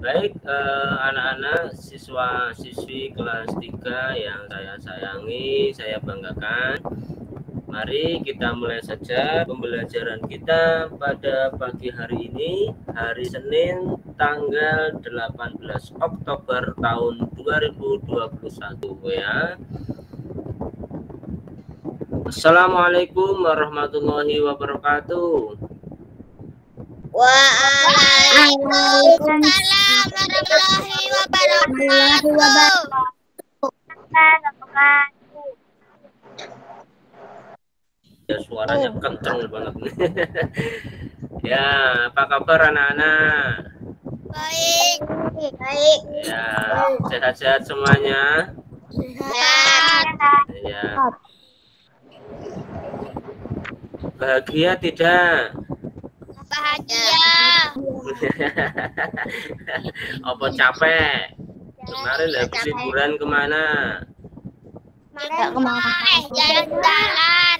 Baik, anak-anak siswa-siswi kelas 3 yang saya sayangi, saya banggakan. Mari kita mulai saja pembelajaran kita pada pagi hari ini, hari Senin, tanggal 18 Oktober tahun 2021 ya. Assalamualaikum warahmatullahi wabarakatuh. Waalaikumsalam warahmatullahi wabarakatuh. Ya, suaranya kenceng banget. Ya, apa kabar anak-anak? Baik. Ya, sehat-sehat semuanya. Sehat. Ya. Bahagia tidak? Bahagia. Apa capek? Kemarin habis liburan kemana? Jalan-jalan.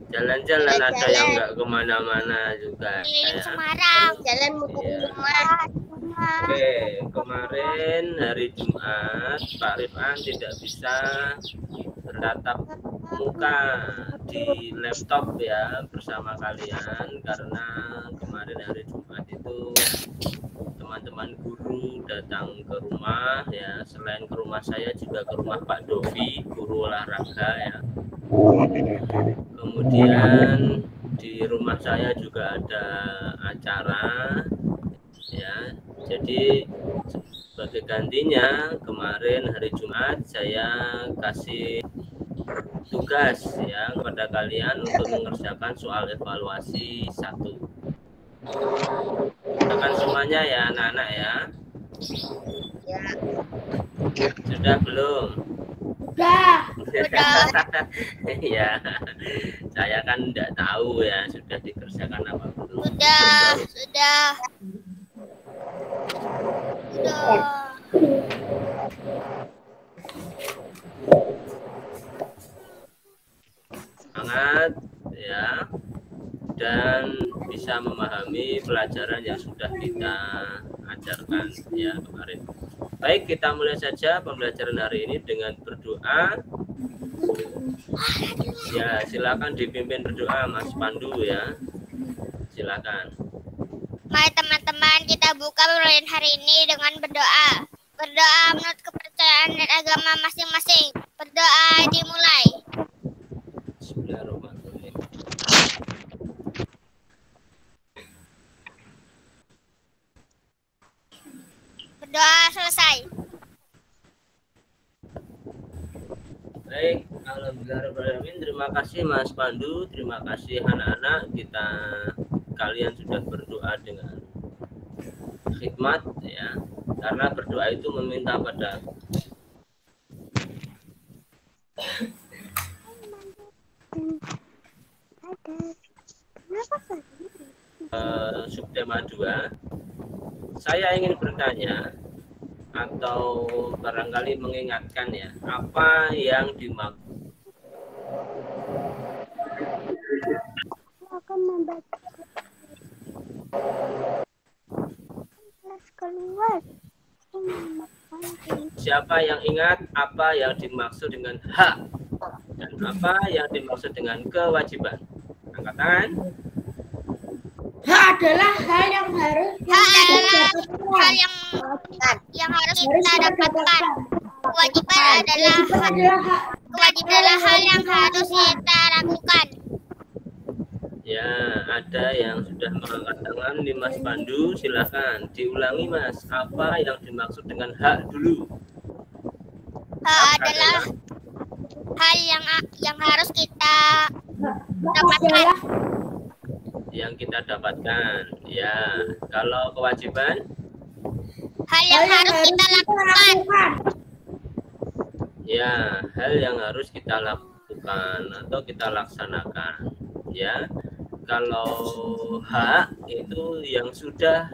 Jalan-jalan, ada yang nggak kemana-mana juga. Keliling Semarang. Jalan muter rumah. Oke, kemarin hari Jumat Pak Rifan tidak bisa bertatap muka di laptop ya bersama kalian karena kemarin hari Jumat itu teman-teman guru datang ke rumah ya, selain ke rumah saya juga ke rumah Pak Dovi, guru olahraga ya. Kemudian di rumah saya juga ada acara ya. Jadi sebagai gantinya kemarin hari Jumat saya kasih tugas ya kepada kalian untuk mengerjakan soal evaluasi 1. Akan semuanya ya anak-anak ya. Sudah belum? Sudah. Ya, saya kan tidak tahu ya sudah dikerjakan apa belum. Sudah. Semangat ya, dan bisa memahami pelajaran yang sudah kita ajarkan ya kemarin. Baik, kita mulai saja pembelajaran hari ini dengan berdoa. Ya, silakan dipimpin berdoa Mas Pandu ya. Silakan. Mari teman-teman kita buka pembelajaran hari ini dengan berdoa. Berdoa menurut kepercayaan dan agama masing-masing. Berdoa dimulai. Bismillahirrahmanirrahim. Berdoa selesai. Baik, alhamdulillah. Terima kasih Mas Pandu, terima kasih anak-anak. Kalian sudah berdoa dengan khidmat ya, karena berdoa itu meminta pada subtema 2. Saya ingin bertanya atau barangkali mengingatkan ya, apa yang dimaksud akan membaca keluar. Siapa yang ingat apa yang dimaksud dengan hak dan apa yang dimaksud dengan kewajiban? Angkat tangan. Hak adalah hal yang harus Hal yang harus kita dapatkan. Kewajiban adalah hal yang harus kita lakukan. Ya, ada yang sudah mengangkat tangan di Mas Pandu, silakan diulangi Mas. Apa yang dimaksud dengan hak dulu? Hak adalah hal yang harus kita dapatkan. Yang kita dapatkan. Ya, kalau kewajiban? Hal yang harus kita lakukan. Ya, hal yang harus kita lakukan atau kita laksanakan. Ya. Kalau hak itu yang sudah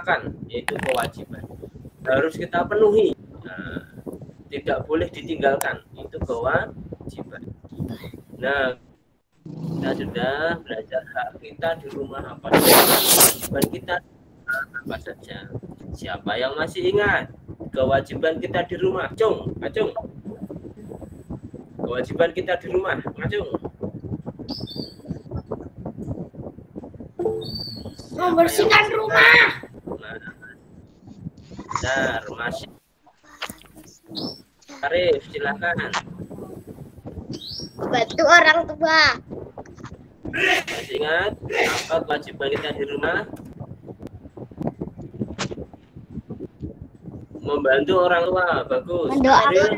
laksanakan, yaitu kewajiban. Harus kita penuhi. Nah, tidak boleh ditinggalkan, itu kewajiban. Nah, kita sudah belajar hak kita di rumah apa saja, kewajiban kita apa saja. Siapa yang masih ingat kewajiban kita di rumah? Acung. Kewajiban kita di rumah, Acung. Membersihkan rumah. Benar, masih. Arif, silakan. Bantu orang tua. Masih ingat apa kewajiban kita di rumah? Membantu orang tua, bagus. Mendoakan.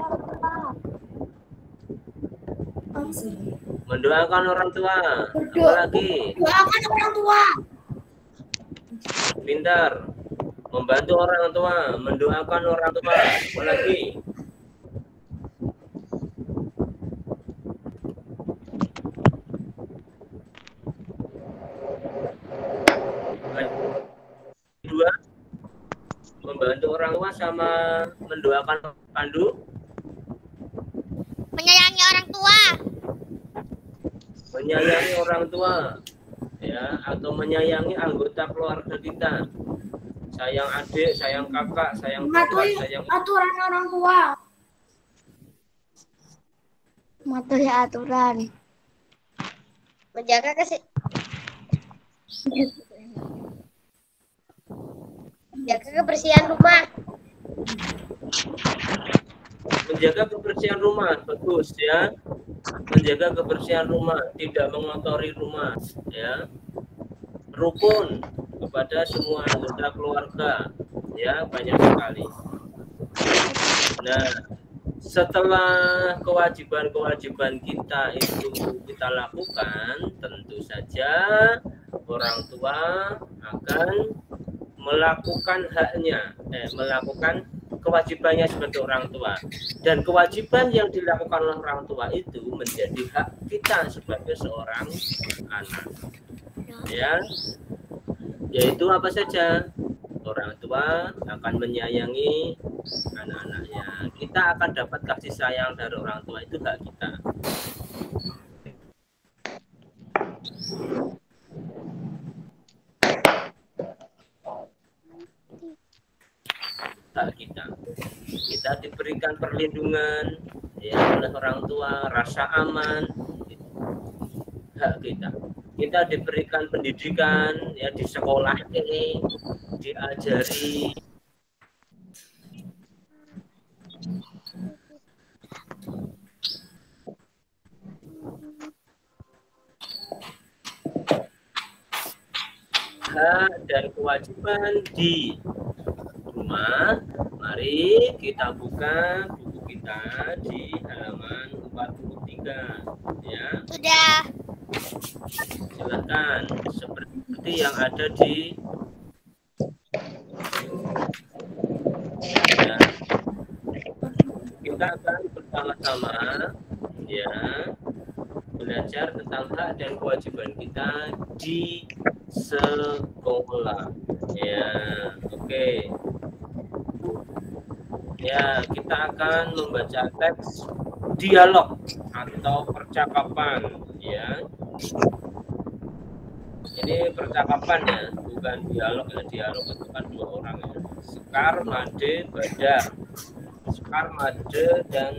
Mendoakan orang tua. Apa lagi? Doakan orang tua. Pintar. Membantu orang tua, mendoakan orang tua. Apa lagi? Dua, membantu orang tua sama mendoakan Pandu. Menyayangi orang tua. Menyayangi orang tua, ya, atau menyayangi anggota keluarga kita. Sayang adik, sayang kakak, sayang Mematuhi kakak, sayang aturan orang tua. Mematuhi aturan. Menjaga menjaga kebersihan rumah. menjaga kebersihan rumah, bagus ya. Menjaga kebersihan rumah, tidak mengotori rumah, ya. Rukun kepada semua anggota keluarga, ya, banyak sekali. Nah, setelah kewajiban-kewajiban kita itu kita lakukan, tentu saja orang tua akan melakukan haknya, melakukan kewajibannya sebagai orang tua. Dan kewajiban yang dilakukan oleh orang tua itu menjadi hak kita sebagai seorang anak. Ya, yaitu apa saja? Orang tua akan menyayangi anak-anaknya. Kita akan dapat kasih sayang dari orang tua, itu hak kita. Hak kita diberikan perlindungan, ya, oleh orang tua, rasa aman, hak kita diberikan pendidikan, ya, di sekolah ini diajari hak dan kewajiban di rumah. Mari kita buka buku kita di halaman 43, ya. Sudah. Silakan, seperti yang ada di ya. Kita akan bersama-sama, ya, belajar tentang hak dan kewajiban kita di sekolah, ya. Oke. Ya, kita akan membaca teks dialog atau percakapan, ya. Ini percakapan, ya, bukan dialog. Ya, dialog itu kan dua orang, ya. Sekar, Made, Badar. Sekar, Made, dan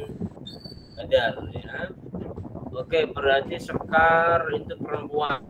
Badar, ya. Oke, berarti Sekar itu perempuan.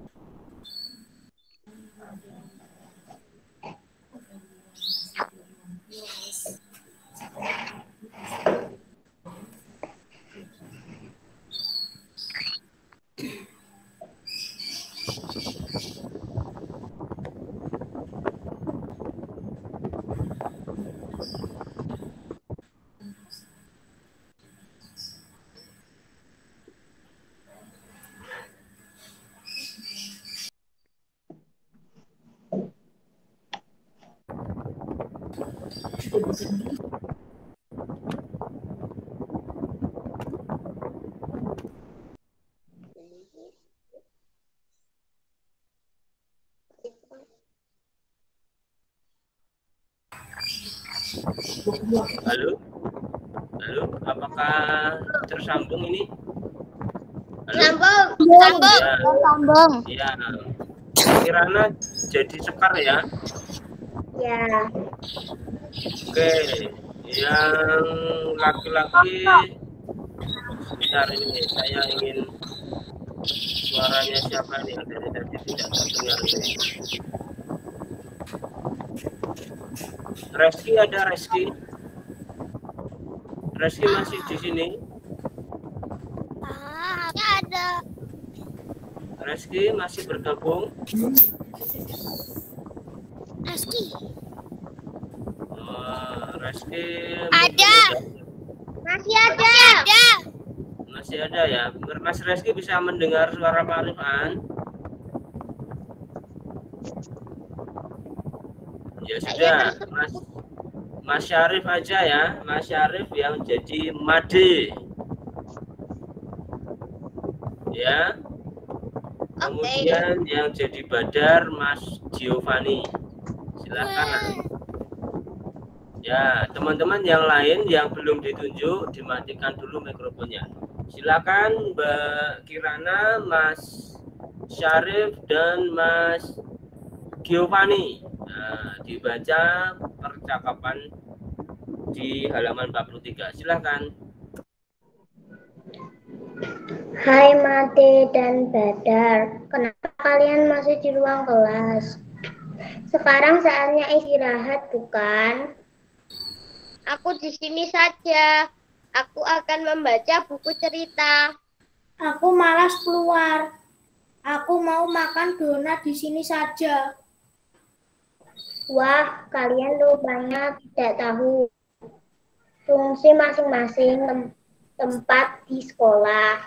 Halo? Halo? Apakah tersambung ini? Halo? Sambung. Ya, Sambung. ya. Kirana jadi sekar ya. Ya. Oke, yang laki-laki sebentar ini saya ingin suaranya siapa nih dari tadi tidak terdengar ini. Reski ada Reski? Reski masih di sini? Ada. Reski masih bergabung? Reski. Reski Ada. Masih ada. Masih ada ya. Mas Reski bisa mendengar suara Pak Rifan? Ya sudah, Mas Syarif aja ya. Mas Syarif yang jadi Made. Ya. Kemudian yang jadi Badar Mas Giovanni. Silakan. Ya, teman-teman yang lain yang belum ditunjuk dimatikan dulu mikrofonnya. Silakan Mbak Kirana, Mas Syarif dan Mas Giovanni. Nah, dibaca percakapan di halaman 43. Silakan. Hai Made dan Badar, kenapa kalian masih di ruang kelas? Sekarang saatnya istirahat, bukan? Aku di sini saja. Aku akan membaca buku cerita. Aku malas keluar. Aku mau makan donat di sini saja. Wah, kalian rupanya tidak tahu fungsi masing-masing tempat di sekolah.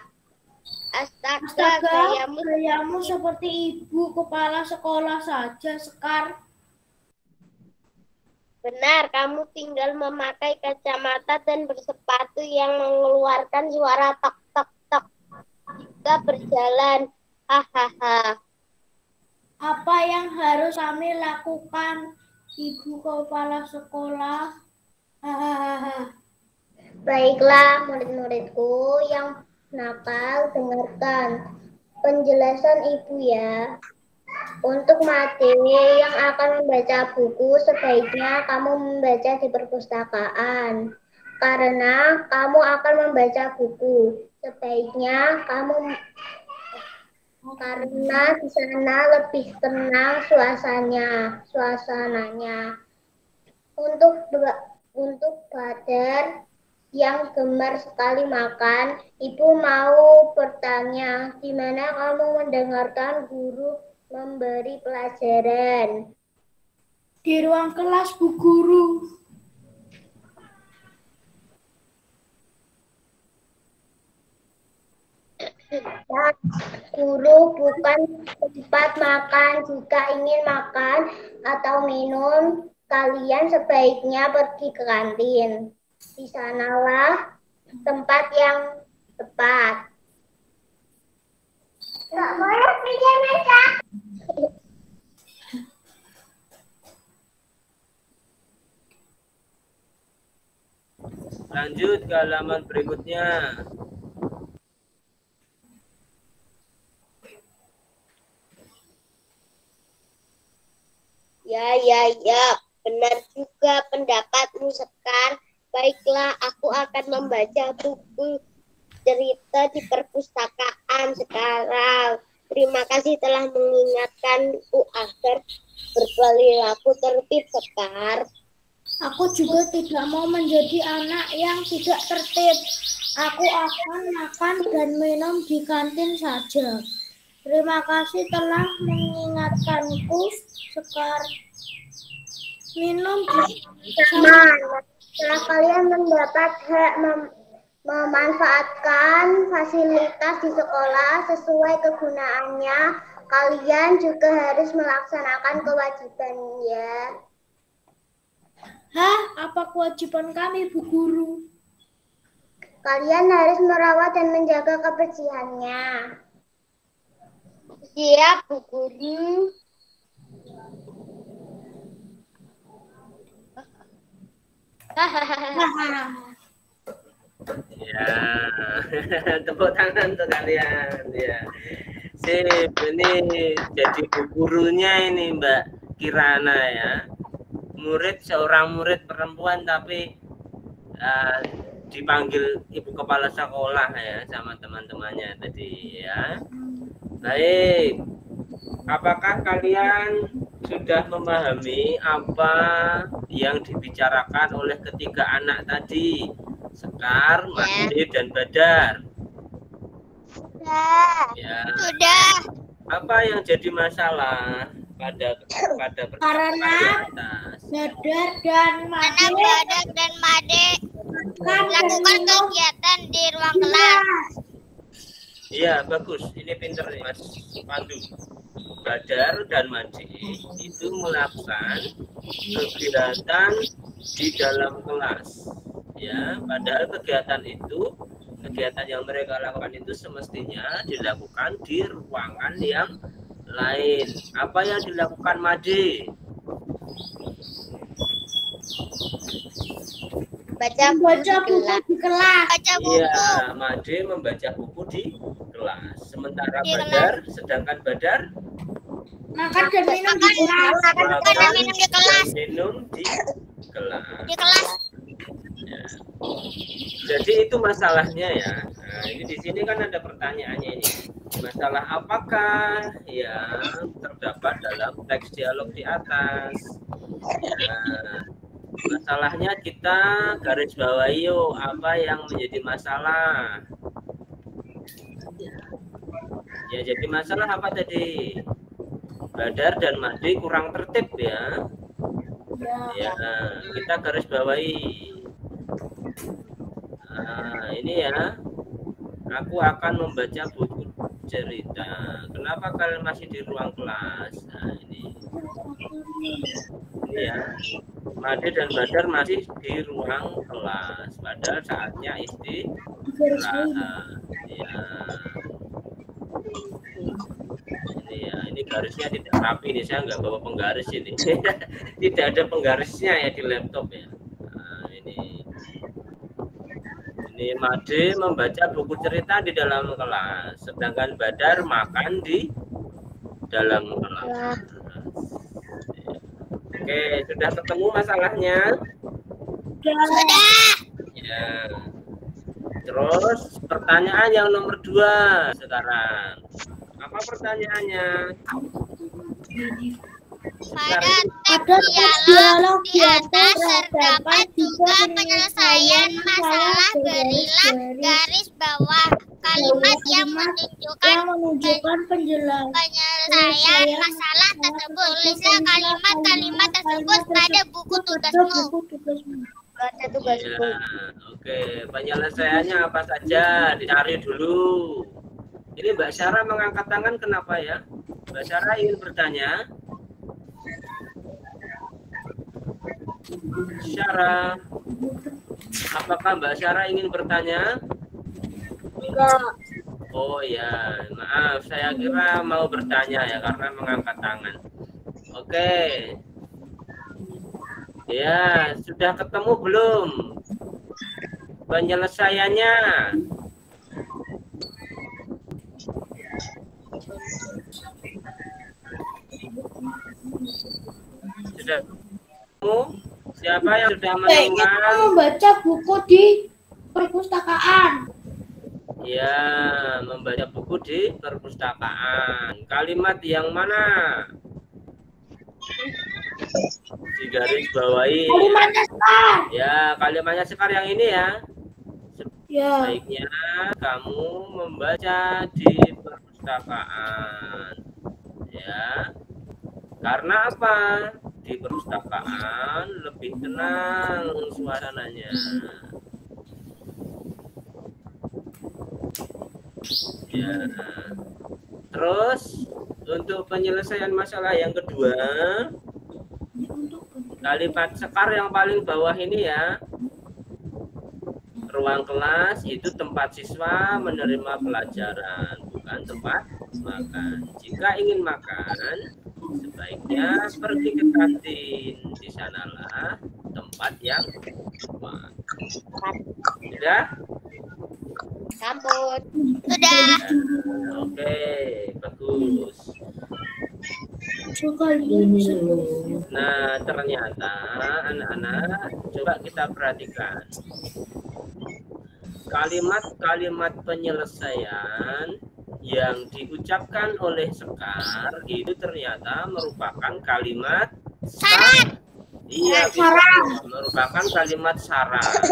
Astaga, gayamu seperti ibu kepala sekolah saja, Sekar. Benar, kamu tinggal memakai kacamata dan bersepatu yang mengeluarkan suara tok tok tok jika berjalan. Hahaha. Apa yang harus kami lakukan, ibu kepala sekolah? Hahaha. Baiklah, murid-muridku yang nakal, dengarkan penjelasan ibu ya. Untuk Made yang akan membaca buku, sebaiknya kamu membaca di perpustakaan. Karena kamu akan membaca buku, sebaiknya kamu karena di sana lebih tenang suasananya. Untuk Badar yang gemar sekali makan, ibu mau bertanya, di mana kamu mendengarkan guru memberi pelajaran? Di ruang kelas, Bu Guru. Ya, guru bukan tempat makan. Jika ingin makan atau minum, kalian sebaiknya pergi ke kantin. Di sanalah tempat yang tepat. Nggak boleh pergi meja. Lanjut ke halaman berikutnya. Ya, benar juga pendapatmu, Sekar. Baiklah, aku akan membaca buku cerita di perpustakaan sekarang. Terima kasih telah mengingatkanku agar berperilaku tertib, Sekar. Aku juga tidak mau menjadi anak yang tidak tertib. Aku akan makan dan minum di kantin saja. Terima kasih telah mengingatkanku, Sekar. Minum di Setelah kalian mendapat hak memanfaatkan fasilitas di sekolah sesuai kegunaannya, kalian juga harus melaksanakan kewajiban ya. Hah? Apa kewajiban kami, Bu Guru? Kalian harus merawat dan menjaga kebersihannya. Siap, Bu Guru. Ya, tepuk tangan untuk kalian. Ya, sip. Ini jadi bu gurunya ini Mbak Kirana ya. Seorang murid perempuan tapi dipanggil ibu kepala sekolah ya sama teman-temannya tadi ya. Baik, apakah kalian sudah memahami apa yang dibicarakan oleh ketiga anak tadi, Sekar, Made, dan Badar? Ya. Sudah. Apa yang jadi masalah pada Karena atas? Badar dan Made Lakukan kegiatan di ruang kelas. Iya, bagus. Ini pinter nih Mas Pandu. Badar dan Made itu melakukan kegiatan di dalam kelas. Ya, padahal kegiatan yang mereka lakukan itu semestinya dilakukan di ruangan yang lain. Apa yang dilakukan Made? baca buku di kelas. Iya, Made membaca buku di kelas. Sementara sedangkan Badar Makan dan minum di kelas. Minum di kelas. Ya. Jadi itu masalahnya ya. Nah, ini di sini kan ada pertanyaannya ini. Masalah apakah yang terdapat dalam teks dialog di atas? Nah, masalahnya kita garis bawahi yuk, apa yang menjadi masalah? Ya, jadi masalah apa tadi? Badar dan Made kurang tertib ya. Ya, kita garis bawahi. Nah, ini ya. Aku akan membaca buku cerita. Kenapa kalian masih di ruang kelas? Nah, ini ya. Made dan Badar masih di ruang kelas. Padahal saatnya istirahat. Ya. Ini garisnya tidak rapi nih, saya nggak bawa penggaris ini. Tidak ada penggarisnya ya di laptop ya. Nah, ini Made membaca buku cerita di dalam kelas, sedangkan Badar makan di dalam kelas. Oke, sudah ketemu masalahnya? Sudah. Ya. Terus pertanyaan yang nomor 2 sekarang. Apa pertanyaannya? Pada teks dialog di atas terdapat juga penyelesaian masalah. Berilah garis bawah kalimat yang menunjukkan penyelesaian masalah tersebut. Tulislah kalimat-kalimat tersebut pada buku tugasmu. Ya, oke, penyelesaiannya apa saja? Dicari dulu. Ini Mbak Syara mengangkat tangan, kenapa ya? Mbak Syara ingin bertanya. Syara, apakah Mbak Syara ingin bertanya? Enggak. Oh ya, maaf, saya kira mau bertanya ya karena mengangkat tangan. Oke. Ya, sudah ketemu belum penyelesaiannya? Sudah ketemu? Siapa yang sudah menemukan? Kita membaca buku di perpustakaan. Ya, membaca buku di perpustakaan. Kalimat yang mana? Di garis bawahi. Kalimatnya Sekar. Ya, kalimatnya Sekar yang ini ya. Ya. Sebaiknya kamu membaca di perpustakaan. Ya. Karena apa? Di perpustakaan lebih tenang suasananya. Ya. Terus untuk penyelesaian masalah yang kedua, kalimat Sekar yang paling bawah ini ya. Ruang kelas itu tempat siswa menerima pelajaran, bukan tempat makan. Jika ingin makan, sebaiknya pergi ke kantin. Di sanalah tempat yang tepat. Sudah? Sambut. Sudah. Oke, bagus. Nah, ternyata anak-anak coba kita perhatikan. Kalimat-kalimat penyelesaian yang diucapkan oleh Sekar itu ternyata merupakan kalimat syarat. Iya, merupakan kalimat syarat.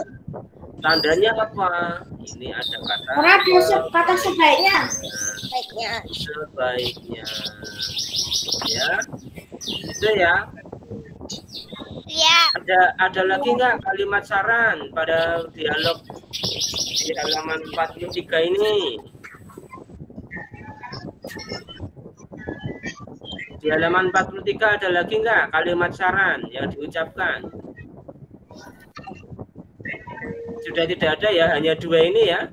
Tandanya apa? Ini ada kata sebaiknya. Sebaiknya. Ya. Itu ya. Iya. Ada lagi nggak kalimat saran pada dialog di halaman 43 ini? Di halaman 43 ada lagi nggak kalimat saran yang diucapkan? Sudah tidak ada ya, hanya dua ini ya.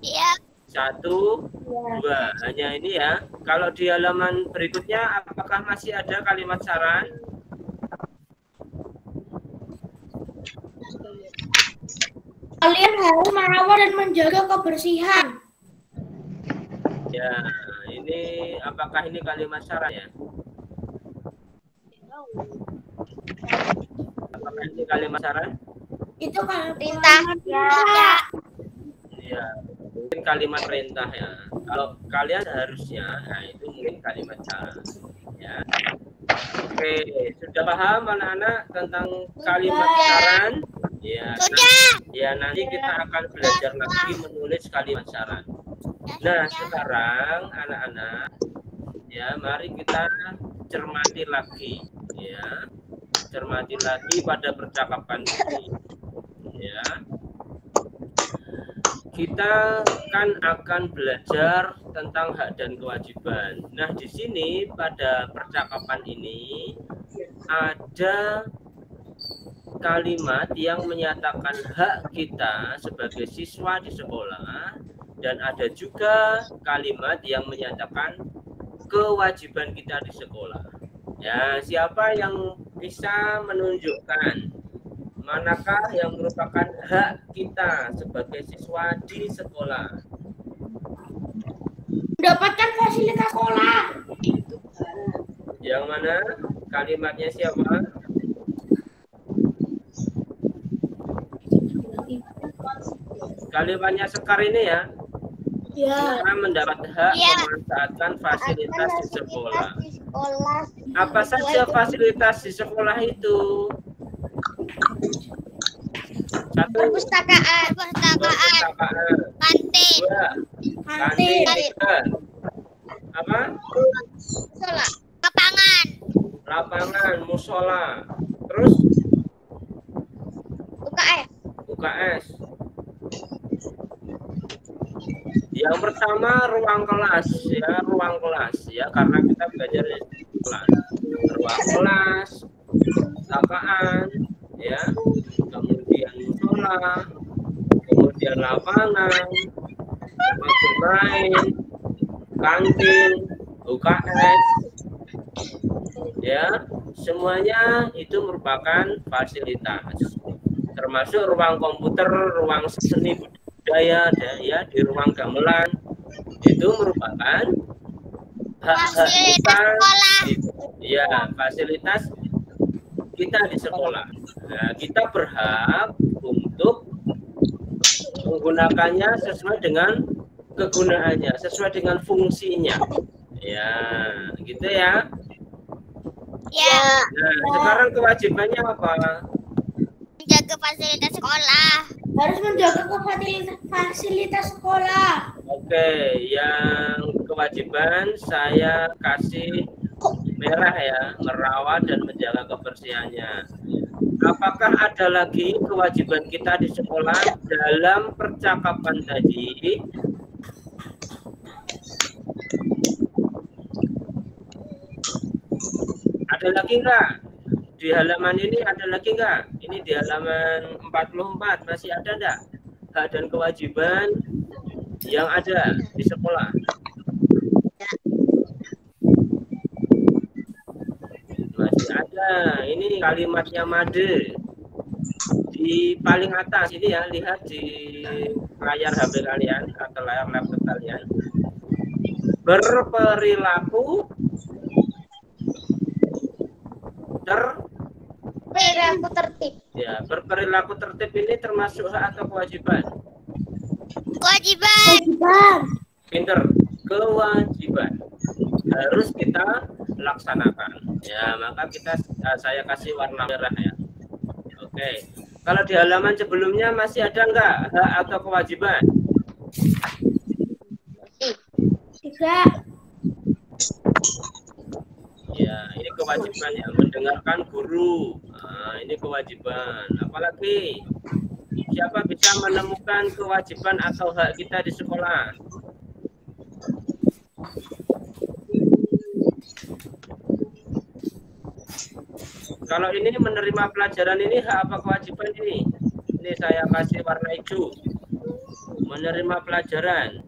Iya. 1, 2, hanya ini ya. Kalau di halaman berikutnya, apakah masih ada kalimat saran? Kalian harus merawat dan menjaga kebersihan. Ya, ini apakah ini kalimat saran ya? Apakah ini kalimat saran? Itu kan Perintah. Ya. Ya, mungkin kalimat perintah ya. Kalau kalian harusnya, nah itu mungkin kalimat saran. Ya. Oke, sudah paham anak-anak tentang kalimat saran? Ya, nanti kita akan belajar lagi menulis kalimat saran. Nah, sekarang anak-anak, ya mari kita cermati lagi, ya, cermati lagi pada percakapan ini, ya. Kita kan akan belajar tentang hak dan kewajiban. Nah, di sini pada percakapan ini ada kalimat yang menyatakan hak kita sebagai siswa di sekolah dan ada juga kalimat yang menyatakan kewajiban kita di sekolah. Ya, siapa yang bisa menunjukkan manakah yang merupakan hak kita sebagai siswa di sekolah? mendapatkan fasilitas sekolah. Yang mana? Kalimatnya siapa? Kalimatnya Sekar ini ya. Ya. Kita mendapat hak memanfaatkan fasilitas di sekolah. Apa saja fasilitas di sekolah itu? 1. Perpustakaan. Kantin. 2. Kantin. 3. Apa? Musola. Lapangan. Lapangan, musola. Terus? UKS. UKS. Yang pertama ruang kelas ya, ruang kelas ya, karena kita belajar di kelas. Ruang kelas, lapangan ya, kemudian musola, kemudian lapangan, tempat bermain, kantin, UKS ya, semuanya itu merupakan fasilitas, termasuk ruang komputer, ruang seni budaya ya, di ruang gamelan itu merupakan hak-hak kita, ya, fasilitas kita di sekolah. Nah, kita berhak untuk menggunakannya sesuai dengan kegunaannya, sesuai dengan fungsinya. Ya, gitu ya. Ya. Nah, sekarang kewajibannya apa? Menjaga fasilitas sekolah. Harus menjaga fasilitas sekolah. Oke, yang kewajiban saya kasih merah ya, merawat dan menjaga kebersihannya. Apakah ada lagi kewajiban kita di sekolah dalam percakapan tadi? Ada lagi enggak? Di halaman ini ada lagi enggak? Ini di halaman 44 masih ada enggak? Hak dan kewajiban yang ada di sekolah. Masih ada Nah, ini kalimatnya Made. Di paling atas ini ya, lihat di layar HP kalian atau layar laptop kalian. Berperilaku Perilaku tertib. ya, berperilaku tertib ini termasuk hak atau kewajiban? Kewajiban. Pinter, kewajiban. Harus kita laksanakan. Ya, maka saya kasih warna merah ya. Oke. Kalau di halaman sebelumnya masih ada enggak hak atau kewajiban? Tiga. Ya, ini kewajiban ya, mendengarkan guru. Nah, ini kewajiban. Apalagi siapa bisa menemukan kewajiban atau hak kita di sekolah? Kalau ini menerima pelajaran ini hak apa kewajiban ini? Ini saya kasih warna hijau. Menerima pelajaran.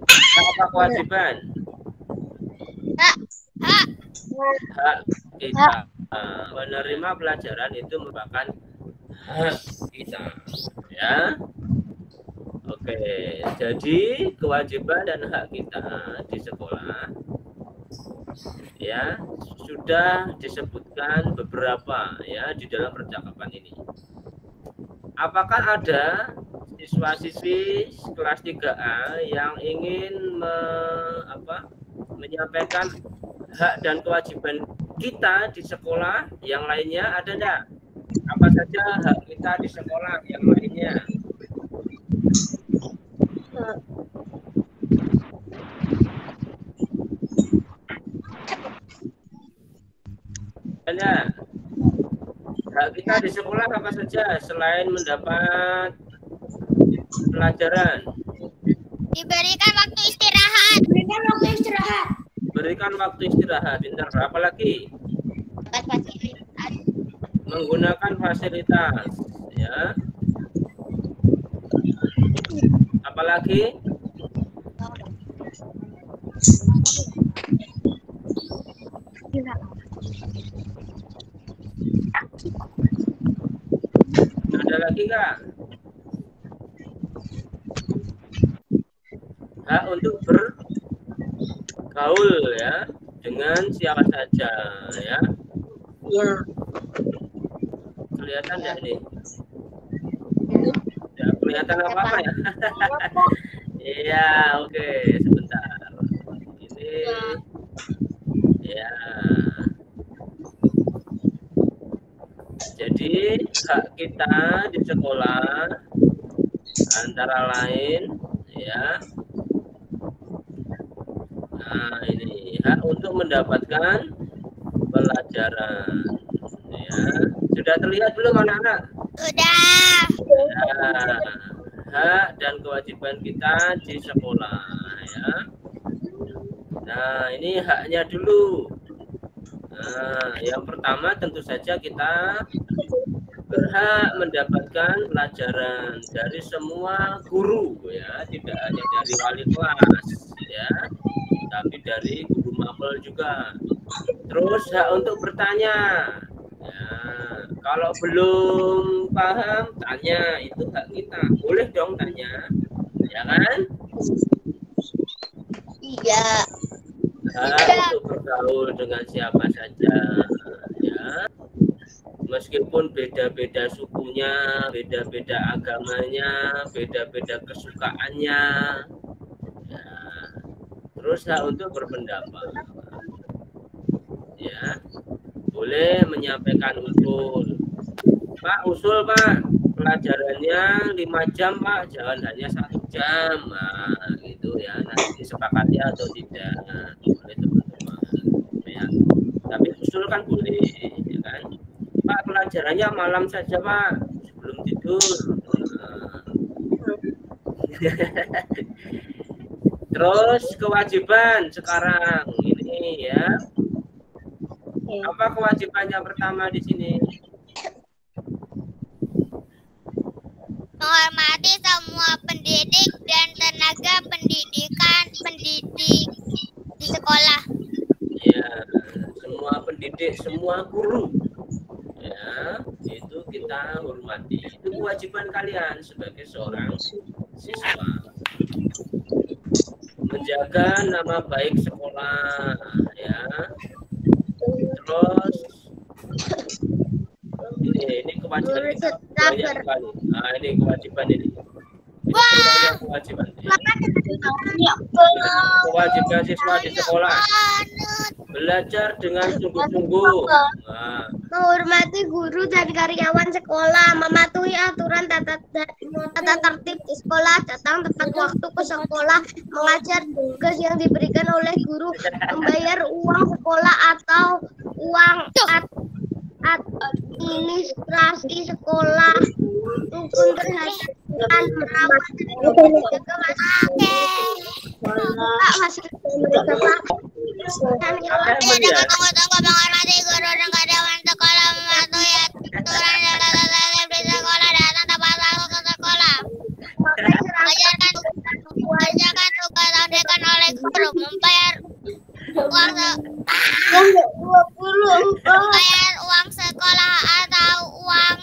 Hak apa kewajiban? Hak kita. Menerima pelajaran itu merupakan hak kita. Ya. Oke, jadi kewajiban dan hak kita di sekolah ya sudah disebutkan beberapa ya di dalam percakapan ini. Apakah ada siswa-siswi kelas 3A yang ingin menyampaikan hak dan kewajiban kita di sekolah yang lainnya? Ada enggak? Apa saja hak kita di sekolah yang lainnya? Ya, hak kita di sekolah apa saja selain mendapat pelajaran? Diberikan waktu istirahat. Berikan waktu istirahat. Pintar. Apalagi? Dapat fasilitas. Menggunakan fasilitas. Ya. Apalagi? Ada lagi nggak? Hak untuk bergaul ya dengan siapa saja ya. Ya. Kelihatan nggak ini? Ya, kelihatan apa ya? Iya, oke, sebentar. Ini ya. Jadi hak kita di sekolah antara lain ya. Nah, ini hak untuk mendapatkan pelajaran ya. Sudah terlihat belum anak-anak? Sudah. Ya, hak dan kewajiban kita di sekolah ya. Nah, ini haknya dulu. Nah, yang pertama tentu saja kita berhak mendapatkan pelajaran dari semua guru ya, tidak hanya dari wali kelas ya, tapi dari guru mapel juga. Terus hak untuk bertanya. Ya, kalau belum paham tanya, itu hak kita. Boleh dong tanya. Ya kan? Iya. Hak untuk bergaul dengan siapa saja ya. Meskipun beda-beda sukunya, beda-beda agamanya, beda-beda kesukaannya ya. Terus hak untuk berpendapat ya. Boleh menyampaikan usul. Pak, usul Pak, pelajarannya 5 jam Pak, jangan hanya 1 jam. Nah, gitu ya. Nanti disepakati atau tidak oleh teman-teman ya. Tapi usul kan boleh ya kan. Pak, pelajarannya malam saja Pak, sebelum tidur. Nah. Terus kewajiban sekarang ini ya. Apa kewajibannya pertama di sini? Menghormati semua pendidik dan tenaga pendidik di sekolah. Ya, semua pendidik mendidik semua guru. Ya, itu kita hormati. Itu kewajiban kalian sebagai seorang siswa. Menjaga nama baik sekolah, ya. Terus ini kewajiban kita banyak sekali. Nah, ini kewajiban ini. Kewajiban. Kewajiban siswa di sekolah. Belajar dengan sungguh-sungguh. Nah. Menghormati guru dan karyawan sekolah, mematuhi aturan tata tertib di sekolah, datang tepat waktu ke sekolah, mengajar tugas yang diberikan oleh guru, membayar uang sekolah atau uang administrasi sekolah, rukun terhadap merawat dan menjaga menghormati guru dan karyawan sekolah, mematuhi aturan tata tertib di sekolah, datang tepat waktu ke sekolah, mengerjakan tugas yang diberikan oleh guru, membayar uang sekolah atau uang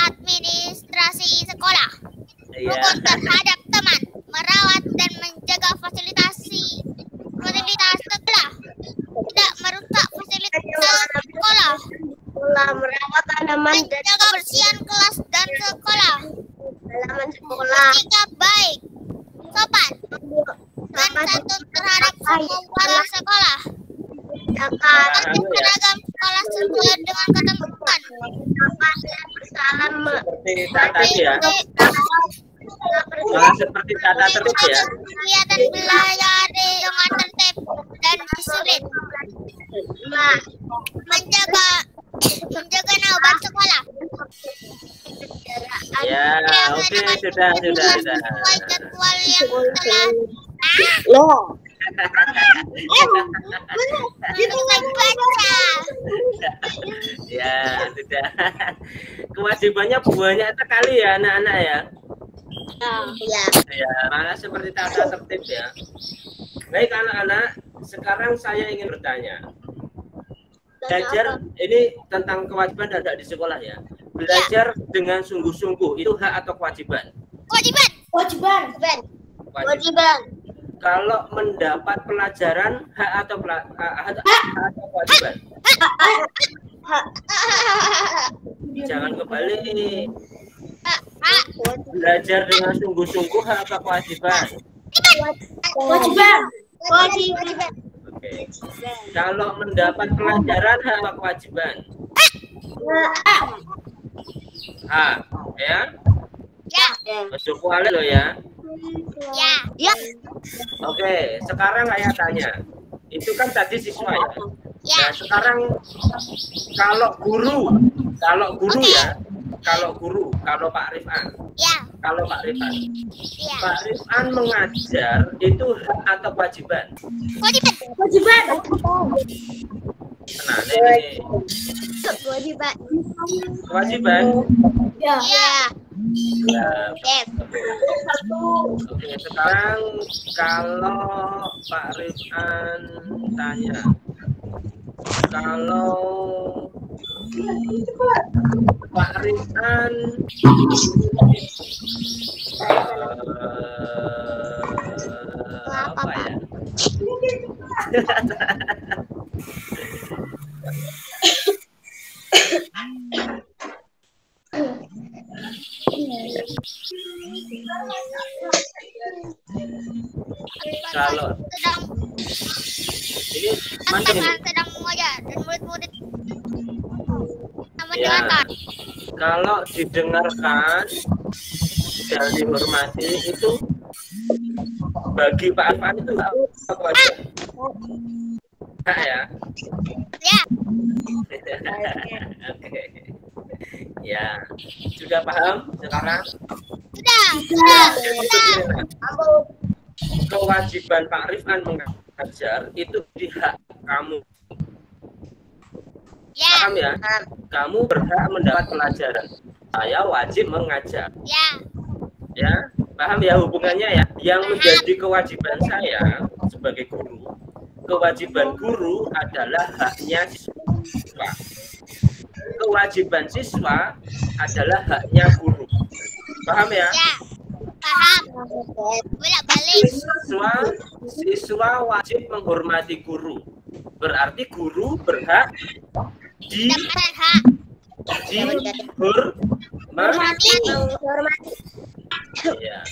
administrasi sekolah, rukun terhadap teman, merawat dan menjaga fasilitas sekolah, tidak merusak fasilitas sekolah, merawat tanaman dan menjaga kebersihan kelas dan sekolah, halaman sekolah, bersikap baik, sopan, dan santun terhadap semua warga sekolah, pakai seragam sekolah sesuai dengan ketentuan, bersalam Seperti tadi ya. Seperti tata tertib ya. kegiatan belajar dengan tertib dan disiplin, menjaga nama baik sekolah. Ya, oke, sudah. Sesuai jadwal yang telah dibaca. Ya, sudah. Kewajibannya banyak sekali ya anak-anak ya. Ya, malah seperti tata tertib ya. Baik anak-anak, sekarang saya ingin bertanya. Belajar ini tentang kewajiban dan hak di sekolah ya. Belajar dengan sungguh-sungguh itu hak atau kewajiban? Kewajiban. Kalau mendapat pelajaran hak atau kewajiban? Jangan kebalik. Belajar dengan sungguh-sungguh hak atau kewajiban? Kewajiban. Oke. Kalau mendapat pelajaran hak atau kewajiban? Ya. Masuk kuali lo ya. Ya. Oke, sekarang saya tanya. Itu kan tadi siswa ya. Nah, sekarang kalau guru ya. Kalau Pak Rifan. Ya. Kalau Pak Rifan. Ya. Pak Rifan mengajar itu hak atau kewajiban? Kewajiban. Nah, ini kewajiban. Ya. Ya. Oke, sekarang kalau Pak Rifan tanya, kalau Pak Rifan apa ya? Kalau ini sedang mengajar dan murid-murid ya, kalau didengarkan dan dihormati itu bagi Pak Arfan itu nggak kewajiban. Ya. Oke. Ya, sudah paham sekarang? Sudah. Kewajiban Pak Rifan mengajar itu di hak kamu. Ya. Paham ya? Kamu berhak mendapat pelajaran. Saya wajib mengajar. Ya, paham ya hubungannya ya? Yang menjadi kewajiban saya sebagai guru kewajiban guru adalah haknya siswa. Kewajiban siswa adalah haknya guru. Paham ya? Ya, paham. Bolak-balik. Siswa wajib menghormati guru. Berarti guru berhak Mendapatkan hak. dihormati. Ya.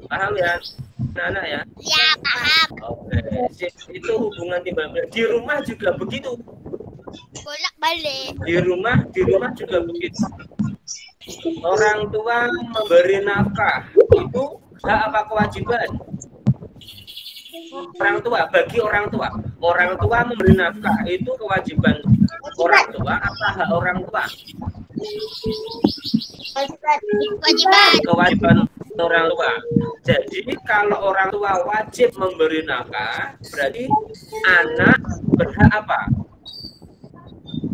Paham ya, anak-anak ya? Ya, paham. Oke, itu hubungan timbal balik. Di rumah juga begitu. Bolak-balik. Di rumah juga begitu. Orang tua memberi nafkah itu hak apa kewajiban? Orang tua, bagi orang tua memberi nafkah itu kewajiban orang tua apa hak orang tua? Kewajiban orang tua. Jadi kalau orang tua wajib memberi nafkah, berarti anak berhak apa?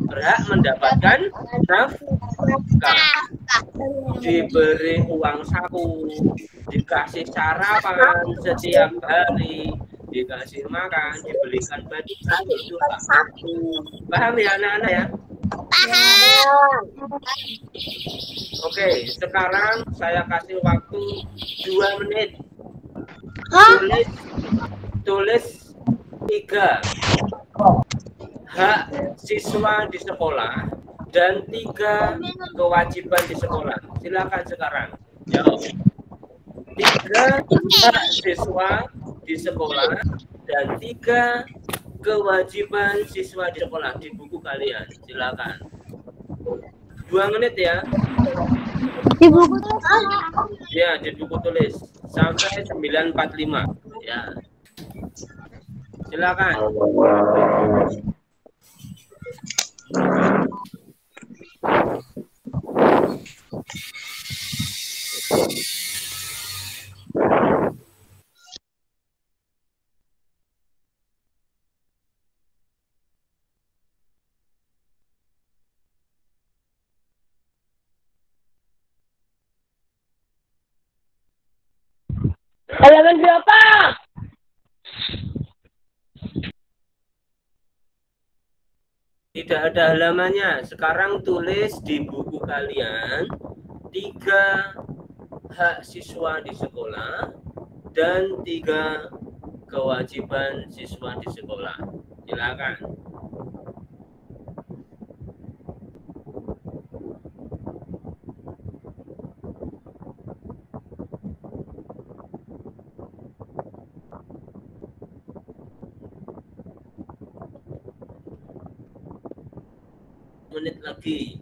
Berhak mendapatkan nafkah. Diberi uang saku, dikasih sarapan setiap hari, dikasih makan, dibelikan baju, itu saku. Paham ya anak-anak ya? Paham. Oke, sekarang saya kasih waktu 2 menit. Tulis 3 hak siswa di sekolah dan 3 kewajiban di sekolah. Silakan sekarang jawab. 3 hak siswa di sekolah dan 3 kewajiban siswa di sekolah di buku kalian. Silakan. 2 menit ya. Di buku tulis. Ya, di buku tulis sampai 9.45 ya. Silakan. Halaman berapa? Tidak ada halamannya. Sekarang tulis di buku kalian 3 hak siswa di sekolah dan 3 kewajiban siswa di sekolah. Silakan. Menit lagi.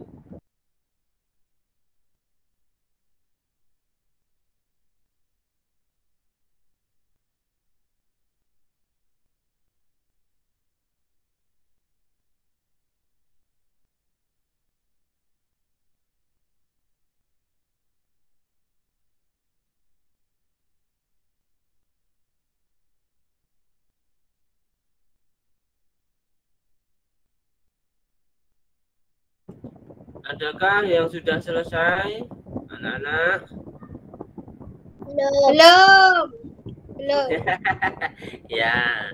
Adakah yang sudah selesai, anak-anak? Belum. Ya.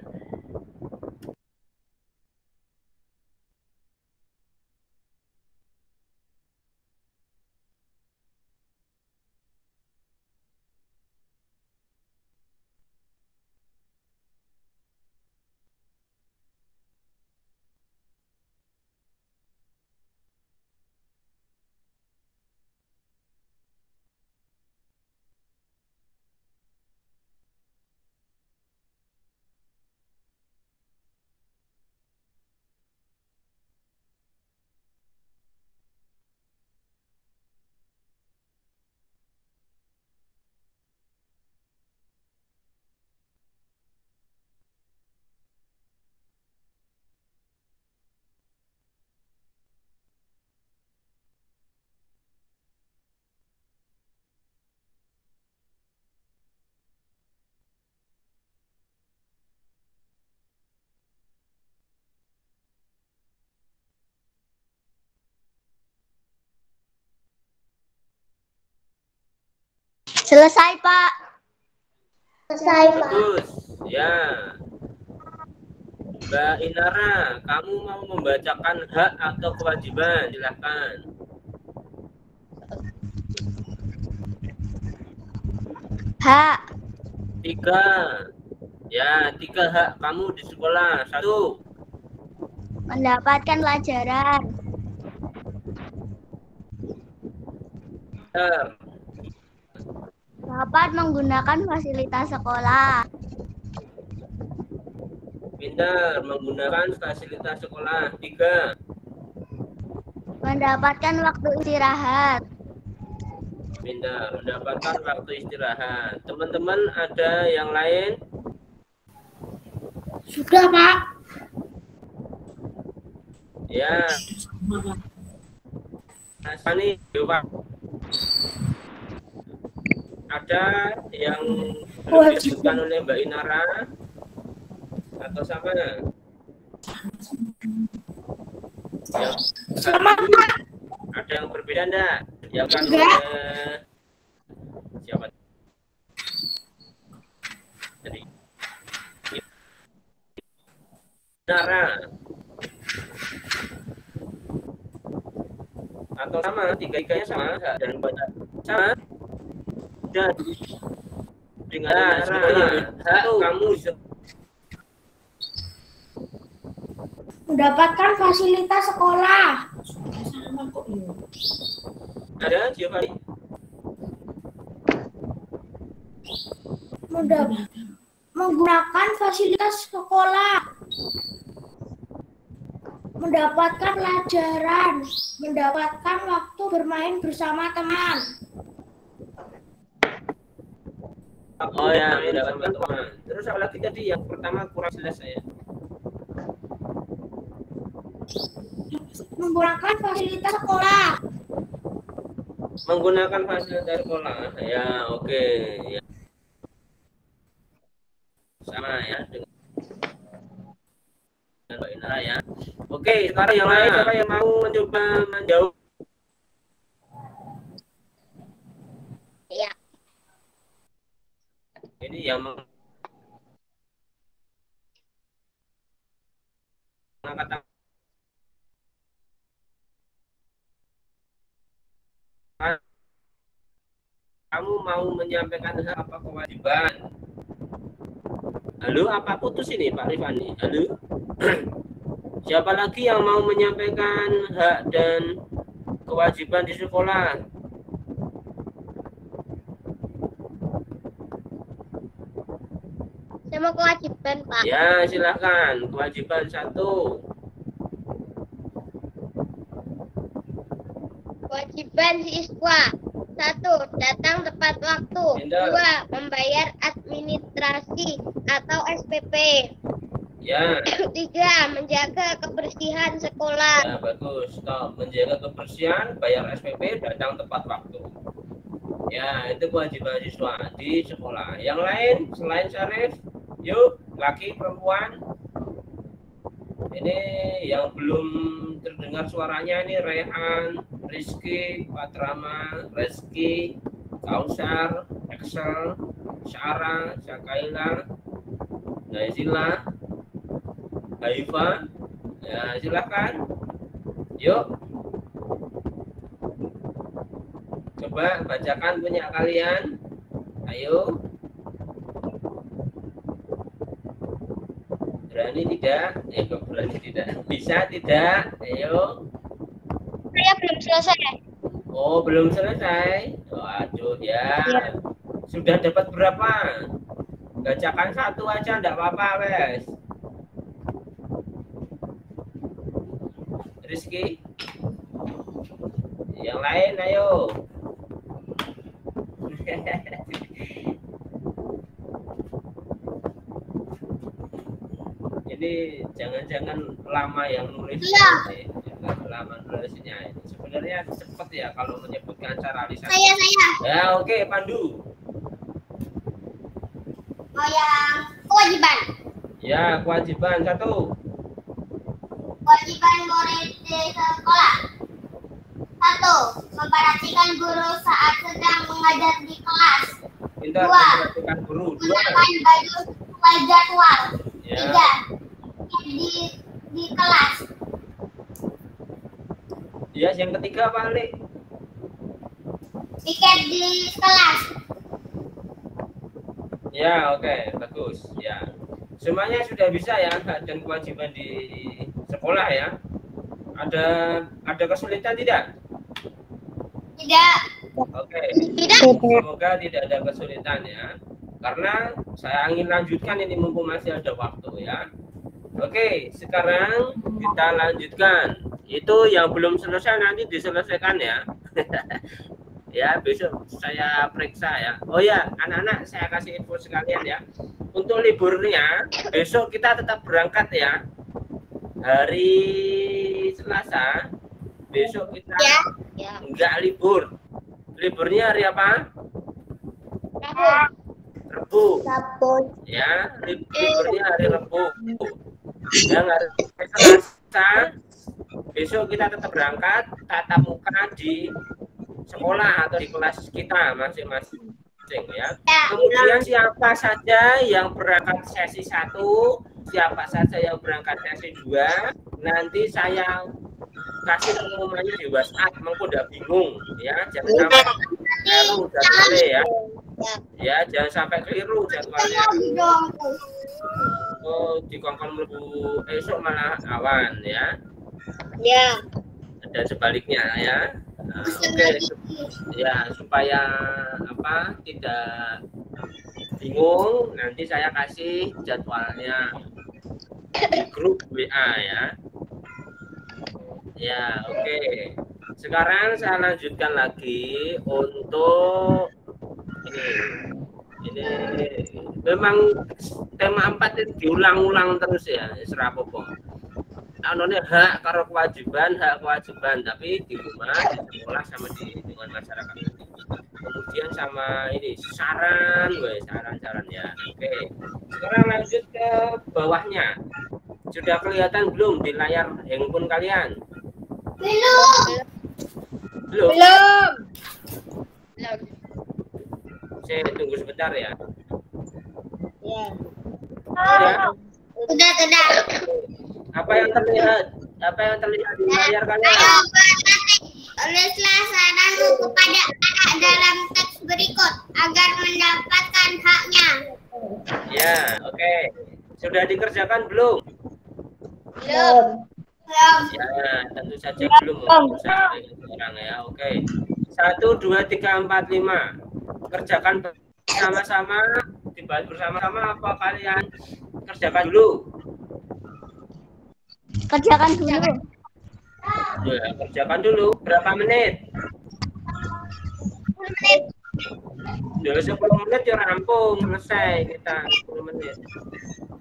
Selesai, Pak. Selesai, Pak. Bagus. Ya. Mbak Inara, kamu mau membacakan hak atau kewajiban? Silahkan. Hak. 3. Ya, 3 hak kamu di sekolah. 1. Mendapatkan pelajaran. Dapat menggunakan fasilitas sekolah. Pintar, menggunakan fasilitas sekolah. 3. Mendapatkan waktu istirahat. Pintar, mendapatkan waktu istirahat. Teman-teman ada yang lain? Sudah, Pak. Ya. Ini, Pak. Ada yang belum disebutkan oleh Mbak Inara atau sama? Sama. Ada yang berbeda enggak? Yang kan siapa? Jadi Inara atau sama? Tiga-tiganya sama dan sama? Dan dengan hak kamu Mendapatkan fasilitas sekolah. ada Giovanni? Menggunakan fasilitas sekolah. Mendapatkan pelajaran. Mendapatkan waktu bermain bersama teman. Oh ya, mendapatkan teman. Terus apa lagi tadi yang pertama kurang jelas saya? Menggunakan fasilitas sekolah. Menggunakan fasilitas sekolah. Ya, oke. Ya. Sama ya dengan Mbak Inara ya. Oke, sekarang yang lain siapa yang mau mencoba menjawab? Iya. Ini yang mengatakan kamu mau menyampaikan hak apa kewajiban? Halo, apa putus ini Pak Rifani? Halo. Siapa lagi yang mau menyampaikan hak dan kewajiban di sekolah? Saya mau kewajiban, Pak. Ya, silakan. Kewajiban 1. Kewajiban siswa. 1. Datang tepat waktu. 2. Membayar administrasi atau SPP. Ya. 3. Menjaga kebersihan sekolah. Ya, bagus. Stop. Menjaga kebersihan, bayar SPP, datang tepat waktu. Ya, itu kewajiban siswa di sekolah. Yang lain selain Syarif, yuk, laki perempuan. Ini yang belum terdengar suaranya ini Rehan, Rizky, Patrama, Rizky, Kausar, Excel, Syara, Syakaila, Naizila, Haifa. Ya, silakan. Yuk. Coba bacakan punya kalian. Ayo. Berani tidak? Kok berani tidak? Bisa tidak? Ayo. Saya belum selesai. Oh, belum selesai. Waduh ya. Sudah dapat berapa? Bacakan 1 aja, enggak apa-apa, wes. Rizky. Yang lain, ayo. Ini jangan-jangan lama yang nulis. Iya. Lama nulisnya. Sebenarnya cepat ya kalau menyebutkan cara lisan. Saya. Ya, oke, Pandu. Oh, yang kewajiban. Ya, kewajiban 1. Kewajiban murid di sekolah. 1. Memperhatikan guru saat sedang mengajar di kelas. Pintar, 2. memperhatikan guru. 2. Gunakan baju sesuai jadwal. Ya. 3. di kelas. Ya, yang ketiga apa, Ali? Tiket di kelas. Ya, oke, bagus. Ya, semuanya sudah bisa ya, hak dan kewajiban di sekolah ya. Ada kesulitan tidak? Tidak. Oke, Tidak. semoga tidak ada kesulitan ya. Karena saya ingin lanjutkan ini mumpung masih ada waktu ya. Oke, sekarang kita lanjutkan. Itu yang belum selesai nanti diselesaikan ya. Ya, besok saya periksa ya. Oh ya, anak-anak saya kasih info sekalian ya. Untuk liburnya, besok kita tetap berangkat ya. Hari Selasa, besok kita Ya. enggak libur. Liburnya hari apa? Rebu. Ya, liburnya hari Rebu. Yang hari Selasa, besok kita tetap berangkat tatap muka di sekolah atau di kelas kita masing-masing ya. Kemudian siapa saja yang berangkat sesi 1, siapa saja yang berangkat sesi 2, nanti saya kasih pengumumannya di WhatsApp, mengko udah bingung ya, jangan sampai keliru jadwalnya ya. Ya, jangan sampai keliru jadwalnya. Oh, dikongkon mlebu esok malah awan ya. Ya. Dan sebaliknya ya. Oke, ya supaya apa tidak bingung, nanti saya kasih jadwalnya di grup WA ya. Ya, oke. Sekarang saya lanjutkan lagi untuk ini memang tema 4 itu diulang-ulang terus ya, serapopo. Anone hak karo kewajiban, tapi di rumah, di sekolah sama di lingkungan masyarakat. Kemudian sama ini saran ya. Oke. Sekarang lanjut ke bawahnya. Sudah kelihatan belum di layar handphone kalian? Belum. Saya tunggu sebentar ya. Ya. Sudah. Apa yang terlihat di layar kalian? Tulislah saranmu kepada anak dalam teks berikut agar mendapatkan haknya. Ya, oke. Sudah dikerjakan belum? Belum. Ya, tentu saja belum. Sekarang ya, oke. 1, 2, 3, 4, 5. Kerjakan bersama-sama, dibahas bersama-sama apa kalian kerjakan dulu? Kerjakan dulu. Ya, kerjakan dulu. Berapa menit? 10 menit. Dulu 10 menit ya rampung, selesai kita 10 menit.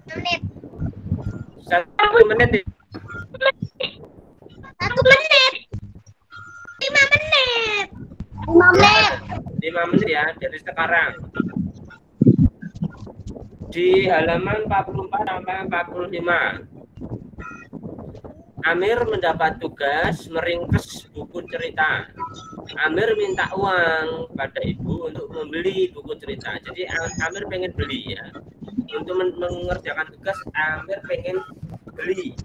10 menit. 1 menit. 1 menit. 5 menit. 5 menit. 5 menit ya, dari sekarang. Di halaman 44 sampai 45. Amir mendapat tugas meringkes buku cerita. Amir minta uang pada ibu untuk membeli buku cerita. Jadi Amir pengen beli ya. Untuk mengerjakan tugas, Amir pengen beli.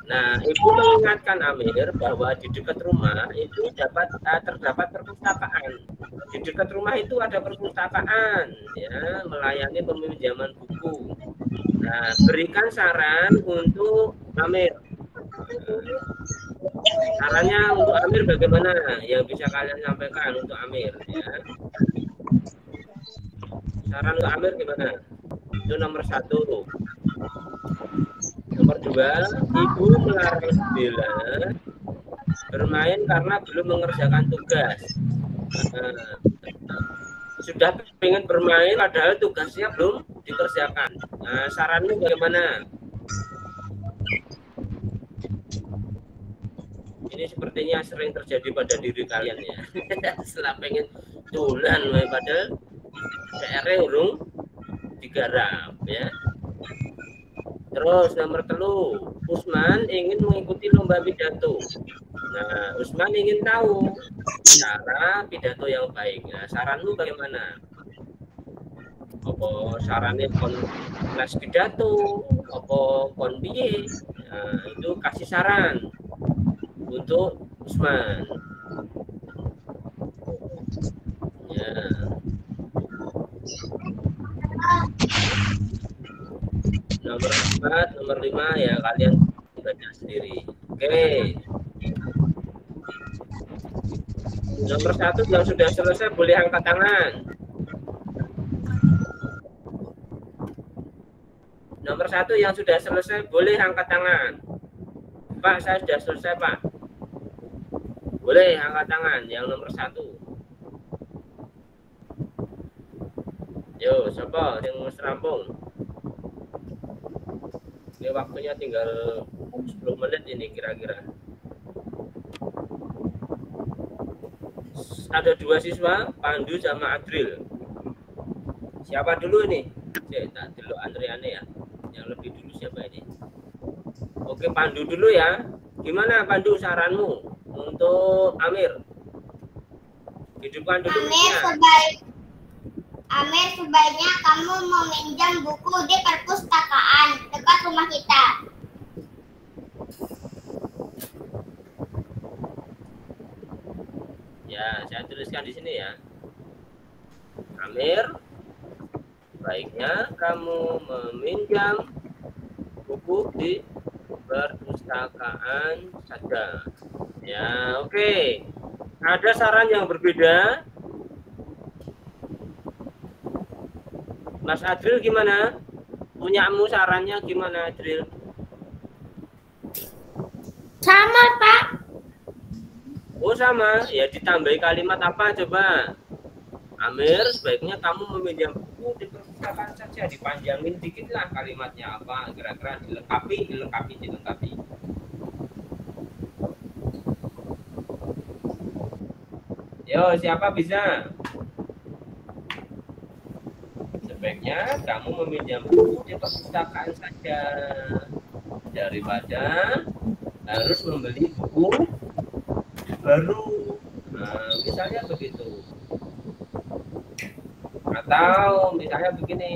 Nah, ibu mengingatkan Amir bahwa di dekat rumah itu terdapat perpustakaan. Di dekat rumah itu ada perpustakaan, ya, melayani peminjaman buku. Nah, berikan saran untuk Amir. Sarannya untuk Amir bagaimana? Yang bisa kalian sampaikan untuk Amir, ya. Saran untuk Amir gimana? Itu nomor 1. Nomor 2, ibu melarang Bella bermain karena belum mengerjakan tugas. Sudah pengen bermain padahal tugasnya belum dikerjakan. Nah, saranmu bagaimana? Ini sepertinya sering terjadi pada diri kalian ya. Setelah pengen tulan, padahal PR-nya urung digarap ya. Terus nomor 3, Usman ingin mengikuti lomba pidato. Nah, Usman ingin tahu cara pidato yang baik. Nah, saranmu bagaimana? Apa sarannya kon les pidato, apa kon piye? Nah, itu kasih saran untuk Usman. Ya. Nomor 4, nomor 5 ya kalian baca sendiri. Oke. Nomor 1 yang sudah selesai boleh angkat tangan. Nomor 1 yang sudah selesai boleh angkat tangan. Pak, saya sudah selesai, Pak. Boleh angkat tangan yang nomor 1. Yo, siapa yang mau serampung? Ini waktunya tinggal 10 menit ini kira-kira. Ada 2 siswa, Pandu sama Adril. Siapa dulu ini? Tak dulu Andriane ya. Yang lebih dulu siapa ini? Oke, Pandu dulu ya. Gimana Pandu saranmu untuk Amir? Hidupkan dulu. Amir, sebaiknya kamu meminjam buku di perpustakaan dekat rumah kita. Ya, saya tuliskan di sini ya. Amir, baiknya kamu meminjam buku di perpustakaan saja. Ya, oke. Ada saran yang berbeda? Mas Adril gimana? Punyamu sarannya gimana, Adril? Sama, Pak. Oh, sama. Ya, ditambahi kalimat apa coba? Amir, sebaiknya kamu meminjam buku di perpustakaan saja. Dipanjangin dikit lah kalimatnya apa. Kira-kira dilengkapi. Yo, siapa bisa? Sebaiknya kamu meminjam buku di perpustakaan saja daripada harus membeli buku baru. Nah, misalnya begitu. Atau misalnya begini,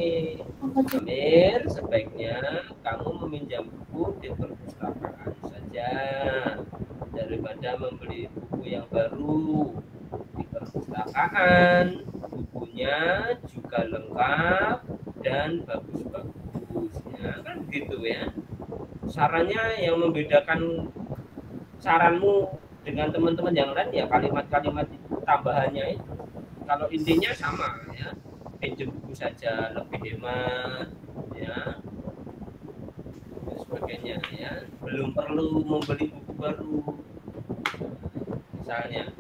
Amir, sebaiknya kamu meminjam buku di perpustakaan saja daripada membeli buku yang baru. Di perpustakaan bukunya juga lengkap dan bagus-bagus ya, kan begitu ya. Sarannya yang membedakan saranmu dengan teman-teman yang lain ya kalimat-kalimat tambahannya itu. Kalau intinya sama ya, pinjam buku saja lebih hemat ya, dan sebagainya ya, belum perlu membeli buku baru misalnya.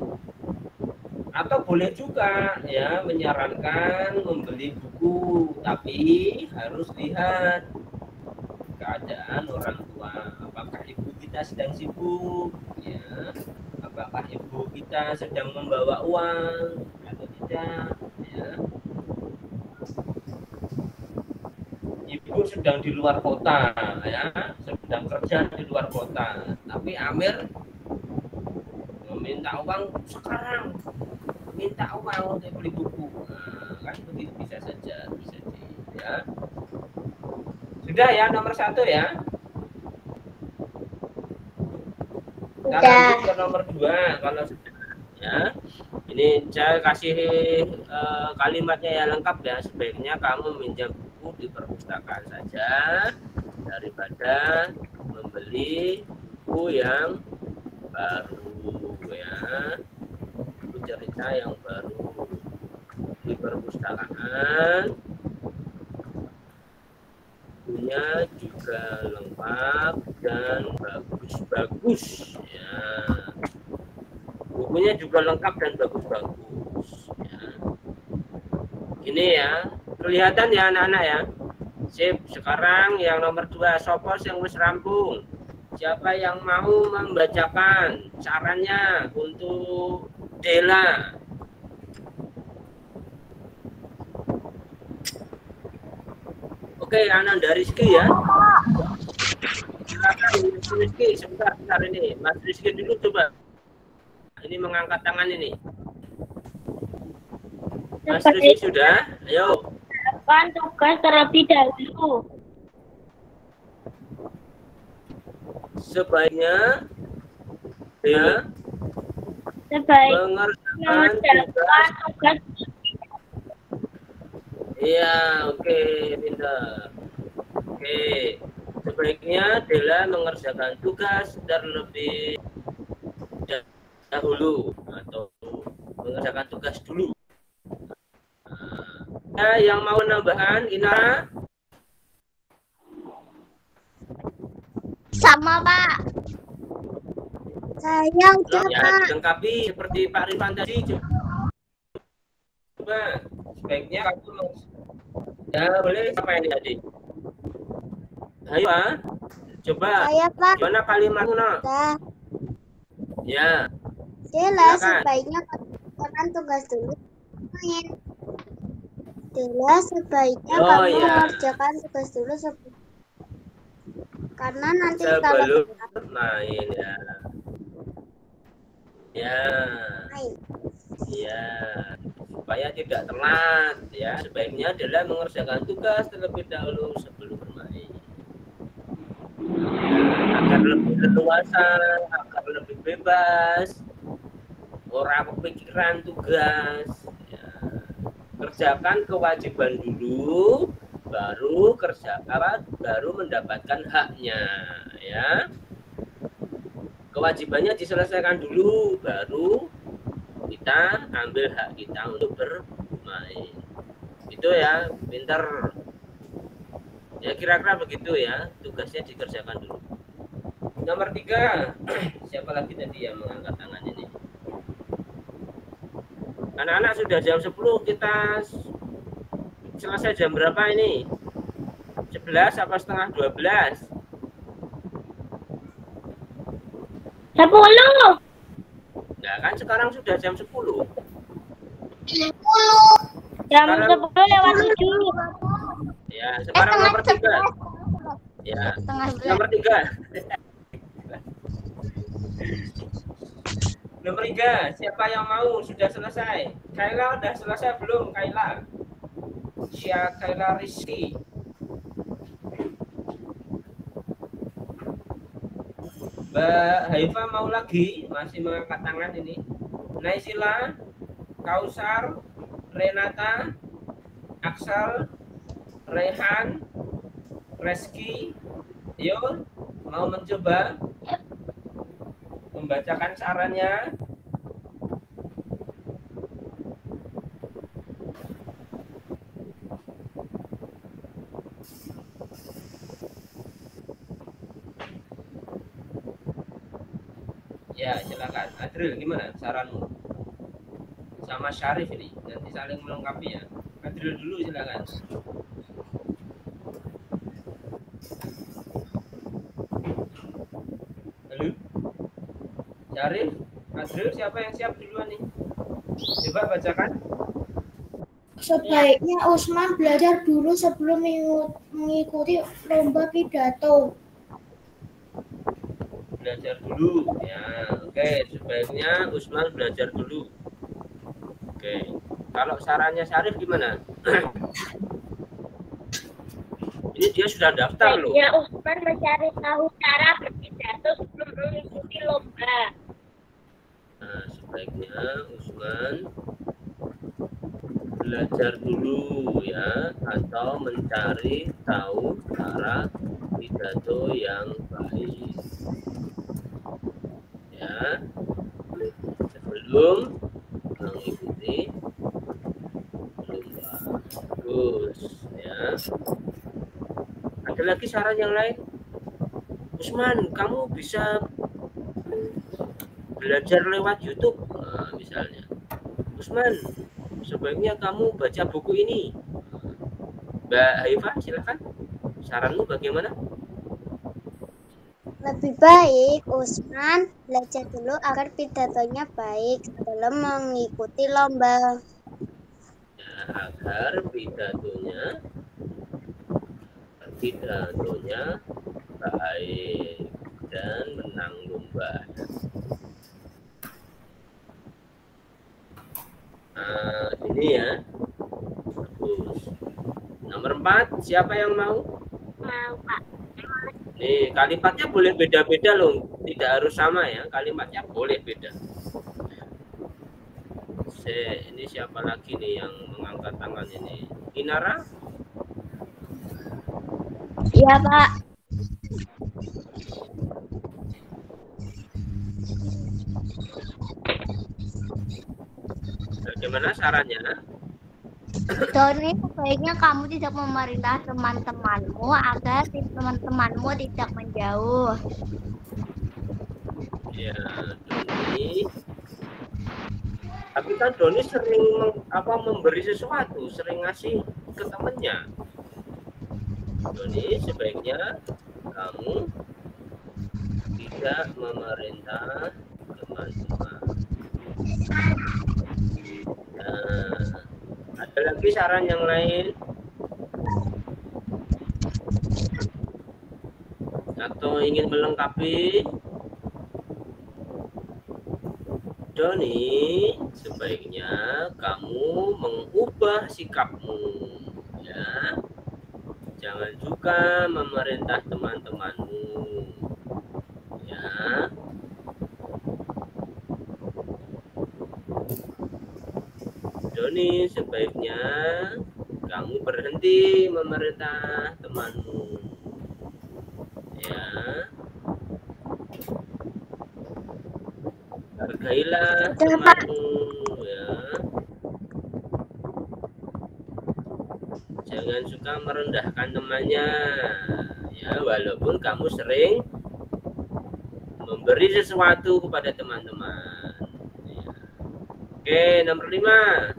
Atau boleh juga ya menyarankan membeli buku, tapi harus lihat keadaan orang tua. Apakah ibu kita sedang sibuk ya? Apakah ibu kita sedang membawa uang atau tidak ya? Ibu sedang di luar kota ya, sedang kerja di luar kota, tapi Amir meminta uang sekarang, minta uang untuk beli buku. Nah, kan begitu bisa saja, ya. Sudah ya nomor 1 ya. Kita lanjut ke nomor 2 kalau sudah ya. Ini saya kasih kalimatnya yang lengkap ya. Sebaiknya kamu minjam buku di perpustakaan saja daripada membeli buku yang baru ya. Cerita yang baru di perpustakaan, bukunya juga lengkap dan bagus-bagus ya. Bukunya juga lengkap dan bagus-bagus ya. Ini ya, kelihatan ya anak-anak ya. Sip, sekarang yang nomor 2 sopos yang wis rampung. Siapa yang mau membacakan sarannya untuk Dela? Oke, Ananda Rizky ya. Silakan Rizky, sebentar ini. Mas Rizky dulu coba. Ini mengangkat tangan ini. Mas Rizky sudah? Ayo. mengerjakan tugas terlebih dahulu. Sebaiknya dia Mengerjakan tugas. Iya, oke, pintar. Oke, sebaiknya Dela mengerjakan tugas terlebih dahulu atau mengerjakan tugas dulu. Yang mau nambahan, Ina? Sama, Pak. Saya udah, Ya, Pak. dilengkapi seperti Pak Rifan tadi. Coba, sebaiknya kamu ya boleh siapa ini tadi? Ayo, Pak. Coba. Saya, Pak. Gimana kalimatnya? Udah. Ya. Dela Silakan. sebaiknya mengerjakan tugas dulu. Dela sebaiknya kamu mengerjakan tugas dulu karena nanti kalau sebelum main ya. Ya. main. Ya. Supaya tidak telat ya. Sebaiknya adalah mengerjakan tugas terlebih dahulu sebelum bermain. Agar lebih leluasa, agar lebih bebas. Orang kepikiran tugas ya. Kerjakan kewajiban dulu baru baru mendapatkan haknya ya. Kewajibannya diselesaikan dulu baru kita ambil hak kita untuk bermain. Itu ya, pinter ya, kira-kira begitu ya, tugasnya dikerjakan dulu. Nomor 3, siapa lagi tadi yang mengangkat tangan ini? Anak-anak sudah jam 10, kita selesai jam berapa ini? 11 apa setengah 12? 10. Nah kan sekarang sudah jam 10. Jam 10 lewat 7. Ya, sekarang nomor 3. Ya, nomor 3. Nomor 3, siapa yang mau? Sudah selesai. Kaila udah selesai belum, Kaila? Kaila Rizky. Mbak Haifa mau lagi? Masih mengangkat tangan ini. Naisila, Kausar, Renata, Aksal, Rehan, Reski. Yo, mau mencoba membacakan sarannya? Ya, silakan. Adril, gimana saranmu? Sama Syarif ini, nanti saling melengkapi ya. Adril dulu, silakan. Halo? Syarif, Adril, siapa yang siap duluan nih? Coba bacakan. Sebaiknya Usman belajar dulu sebelum mengikuti lomba pidato. Belajar dulu ya. Oke, sebaiknya Usman belajar dulu. Oke, kalau sarannya Syarif gimana? Ini dia sudah daftar loh. Sebaiknya Usman mencari tahu cara berpidato sebelum mengikuti lomba. Nah, sebaiknya Usman belajar dulu ya, atau mencari tahu cara pidato yang baik ya, sebelum mengikuti lomba. Bagus ya. Ada lagi saran yang lain? Usman, kamu bisa belajar lewat YouTube misalnya. Usman, sebaiknya kamu baca buku ini. Mbak Haifa, silakan. Saranmu bagaimana? Lebih baik Usman belajar dulu agar pidatonya baik sebelum mengikuti lomba. Ya, agar pidatonya baik dan menang lomba. Nah, ini ya. Bagus. Siapa yang mau? Mau, Pak. Nih, kalimatnya boleh beda-beda loh. Tidak harus sama ya. Kalimatnya boleh beda. Ini siapa lagi nih yang mengangkat tangan ini? Inara? Iya, Pak. Bagaimana sarannya? Doni, sebaiknya kamu tidak memerintah teman-temanmu agar teman-temanmu tidak menjauh. Ya, Doni. Tapi kan Doni sering memberi sesuatu, sering ngasih ke temennya. Doni, sebaiknya kamu tidak memerintah teman-teman. Nah, ada lagi saran yang lain? Atau ingin melengkapi? Doni, sebaiknya kamu mengubah sikapmu, ya. Jangan juga memerintah teman-temanmu, ya. Doni, sebaiknya kamu berhenti memerintah temanmu, ya. Hargailah temanmu, ya. Jangan suka merendahkan temannya, ya, walaupun kamu sering memberi sesuatu kepada teman-teman, ya. Oke, nomor 5.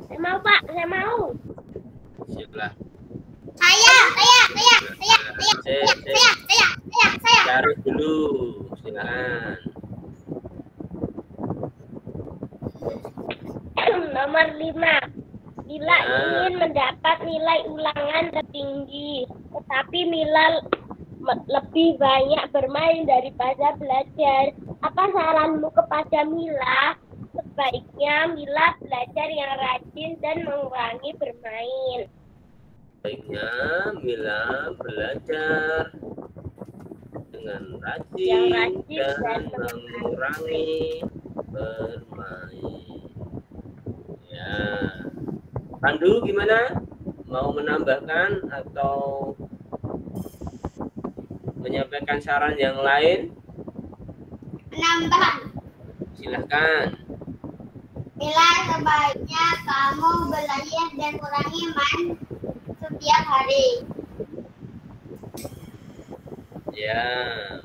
Saya mau, Pak. Saya mau. Silakan. Saya. Cari dulu, silakan. Nomor 5. Mila ingin mendapat nilai ulangan tertinggi, tetapi Mila lebih banyak bermain daripada belajar. Apa saranmu kepada Mila? Sebaiknya Mila belajar yang rajin dan mengurangi bermain. Sebaiknya Mila belajar dengan rajin dan mengurangi bermain. Ya, Pandu gimana? Mau menambahkan atau menyampaikan saran yang lain? Menambah. Silahkan. Mila, sebaiknya kamu belajar dan kurangi main setiap hari. Ya,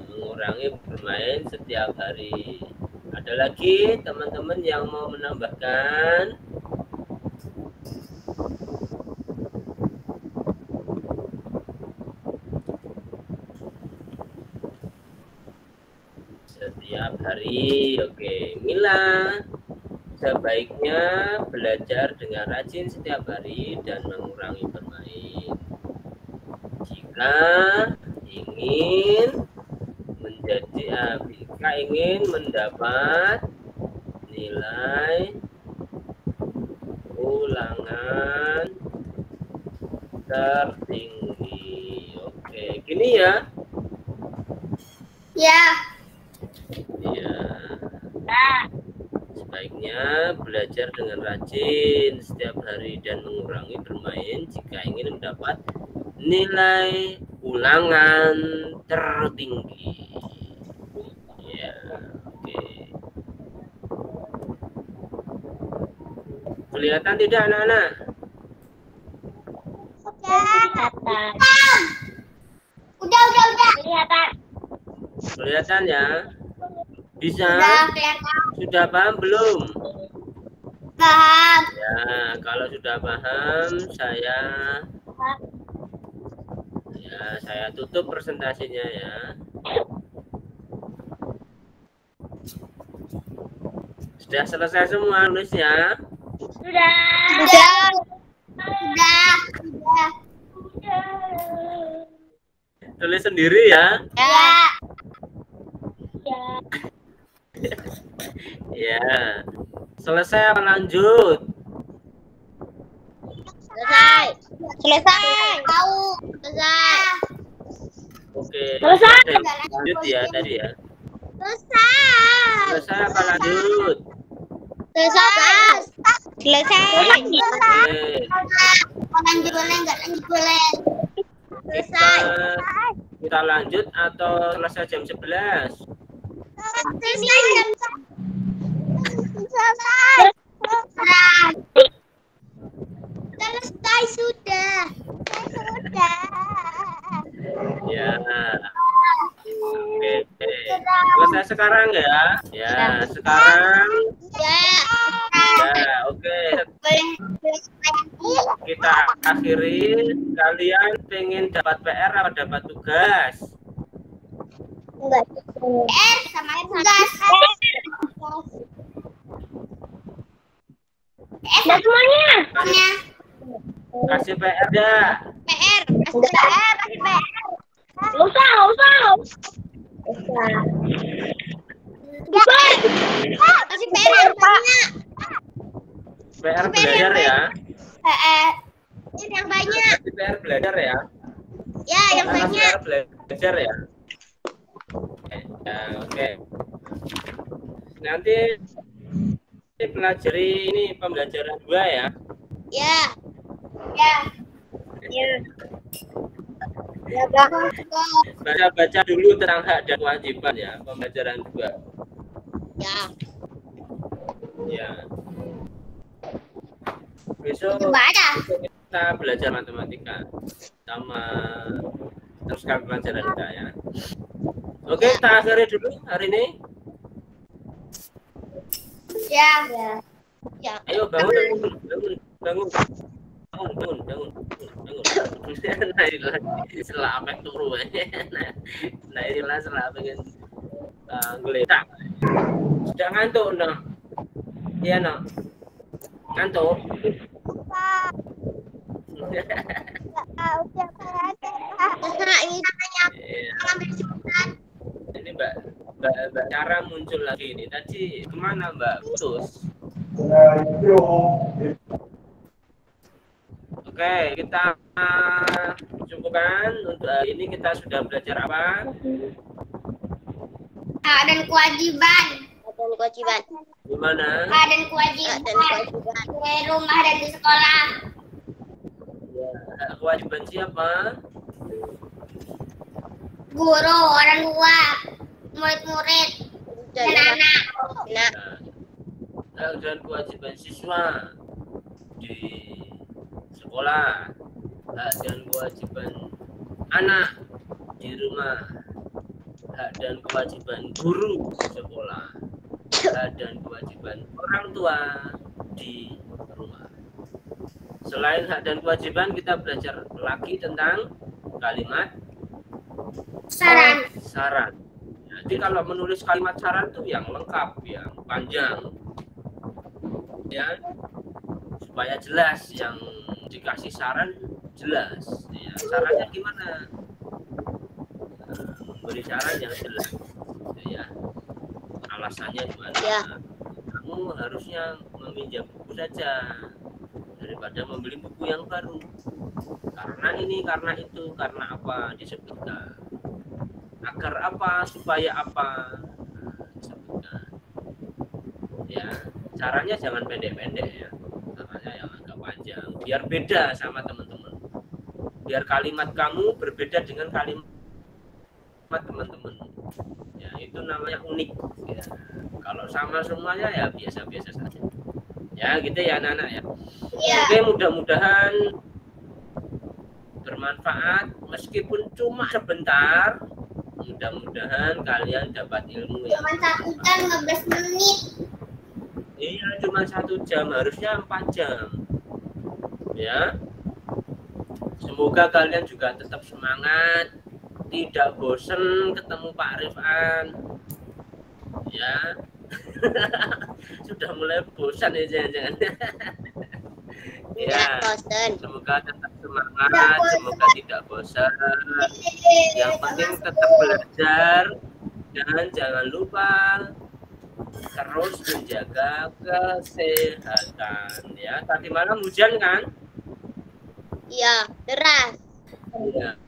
mengurangi bermain setiap hari. Ada lagi teman-teman yang mau menambahkan? Setiap hari. Oke, Mila, sebaiknya belajar dengan rajin setiap hari dan mengurangi bermain. Jika ingin mendapat nilai ulangan tertinggi. Oke, gini ya. Ya. Ya. Sebaiknya belajar dengan rajin setiap hari dan mengurangi bermain jika ingin mendapat nilai ulangan tertinggi. Ya, oke. Kelihatan tidak anak-anak? Kelihatan. Udah. Kelihatan. Kelihatan ya? Bisa? Udah kelihatan. Sudah paham belum? Paham. Ya, kalau sudah paham, saya tutup presentasinya ya. Sudah selesai semua nulisnya? Sudah. Tulis sendiri ya? Ya. Selesai apa lanjut? Selesai. Tahu. Selesai. Oke. Selesai. Ada yang lanjut ya tadi ya. Selesai. Selesai apa lanjut? Selesai. Selesai. Oke. Lanjut boleh nggak lanjut boleh? Selesai. Kita lanjut atau selesai jam 11? Selesai sudah. Ya. Oke. Selesai sekarang ya. Ya, sekarang. Ya. Ya, oke. Boleh. Kita akhiri. Kalian pengen dapat PR atau dapat tugas? Enggak. Sama tugas. Udah semuanya. Kasih PR dah. PR. PR. Nggak usah. Kasih PR yang banyak. PR belajar ya. PR yang banyak. Kasih PR belajar ya. Ya, yang Kasih banyak. PR belajar ya. Ya, oke. Nanti pelajari ini pembelajaran 2 ya. Ya. Ya. Ya, Bang. Baca-baca dulu tentang hak dan kewajiban ya, pembelajaran 2. Ya. Ya. Besok Baca. kita belajar matematika sama teruskan pelajaran kita ya. Oke, kita akhiri dulu hari ini. Ya. Ya. Ayo bangun. Nah, ini selama turu nah inilah selama pengen geletak. Sudah ngantuk no? Iya no? Ngantuk? Ini Mbak Cara muncul lagi ini. Tadi kemana Mbak? Putus. Oke, kita cukupkan untuk hari ini. Kita sudah belajar apa? Hak dan kewajiban. Dan kewajiban. Gimana? Hak dan kewajiban. Di rumah dan di sekolah. Ya, kewajiban siapa? Guru, orang tua, murid-murid, dan anak. Nah, Hak dan kewajiban siswa di sekolah. Hak dan kewajiban anak di rumah. Hak dan kewajiban guru di sekolah. Hak dan kewajiban orang tua di rumah. Selain hak dan kewajiban, kita belajar lagi tentang kalimat saran. Jadi kalau menulis kalimat saran itu yang lengkap, yang panjang, ya, supaya jelas. Yang dikasih saran jelas. Ya, sarannya gimana? Memberi saran yang jelas, ya. Alasannya gimana? Ya. Kamu harusnya meminjam buku saja daripada membeli buku yang baru. Karena ini, karena itu, karena apa disebutkan. Agar apa, supaya apa disebutkan. Ya, caranya jangan pendek-pendek ya. Caranya yang agak panjang. Biar beda sama teman-teman. Biar kalimat kamu berbeda dengan kalimat teman-teman. Ya, itu namanya unik. Ya. Kalau sama semuanya ya biasa-biasa saja. Ya, gitu ya anak-anak ya. Ya. Oke, mudah-mudahan bermanfaat meskipun cuma sebentar. Mudah-mudahan kalian dapat ilmu yang Cuma 1 jam 15 menit. iya, cuma 1 jam, harusnya 4 jam. Ya. Semoga kalian juga tetap semangat, tidak bosen ketemu Pak Rifan. Ya. Sudah mulai bosan ya jangan-jangan. Ya, semoga tetap semangat, semoga tidak bosan. Yang penting tetap belajar dan jangan lupa terus menjaga kesehatan. Ya, tadi malam hujan kan? Iya, deras. Iya.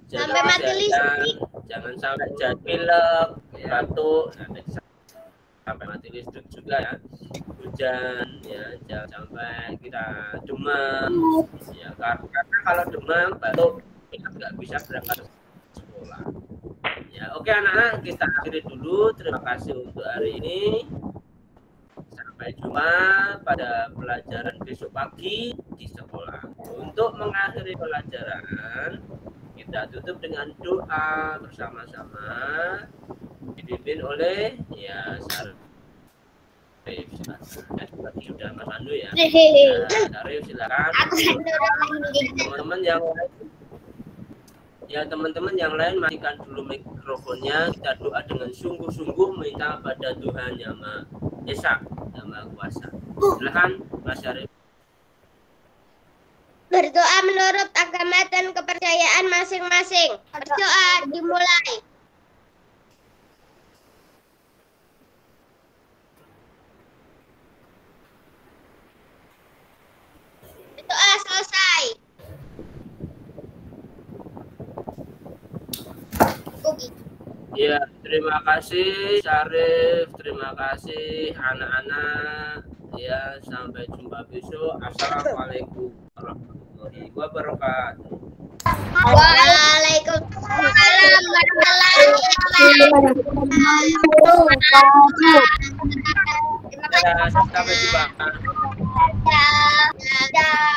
Sampai mati listrik. Jangan sampai jadi pilek, batuk, sampai mati listrik juga ya. Hujan ya, jangan sampai kita demam ya, karena kalau demam batuk kita nggak bisa berangkat sekolah ya. Oke anak-anak, kita akhiri dulu. Terima kasih untuk hari ini. Sampai jumpa pada pelajaran besok pagi di sekolah. Untuk mengakhiri pelajaran, kita tutup dengan doa bersama-sama dipimpin oleh ya Sarif. Sudah Mas Pandu ya. Sarif silakan. Teman-teman yang lain, teman-teman yang lain matikan dulu mikrofonnya. Kita doa dengan sungguh-sungguh minta pada Tuhan Yang Maha Esa, Yang Maha Kuasa. Silakan Mas Sarif. Berdoa menurut agama dan kepercayaan masing-masing. Berdoa dimulai. Berdoa selesai. Ya, terima kasih Sarif, terima kasih anak-anak. Ya, sampai jumpa besok. Assalamualaikum warahmatullahi wabarakatuh. Waalaikumsalam warahmatullahi wabarakatuh. Ya, sampai jumpa. Dadah.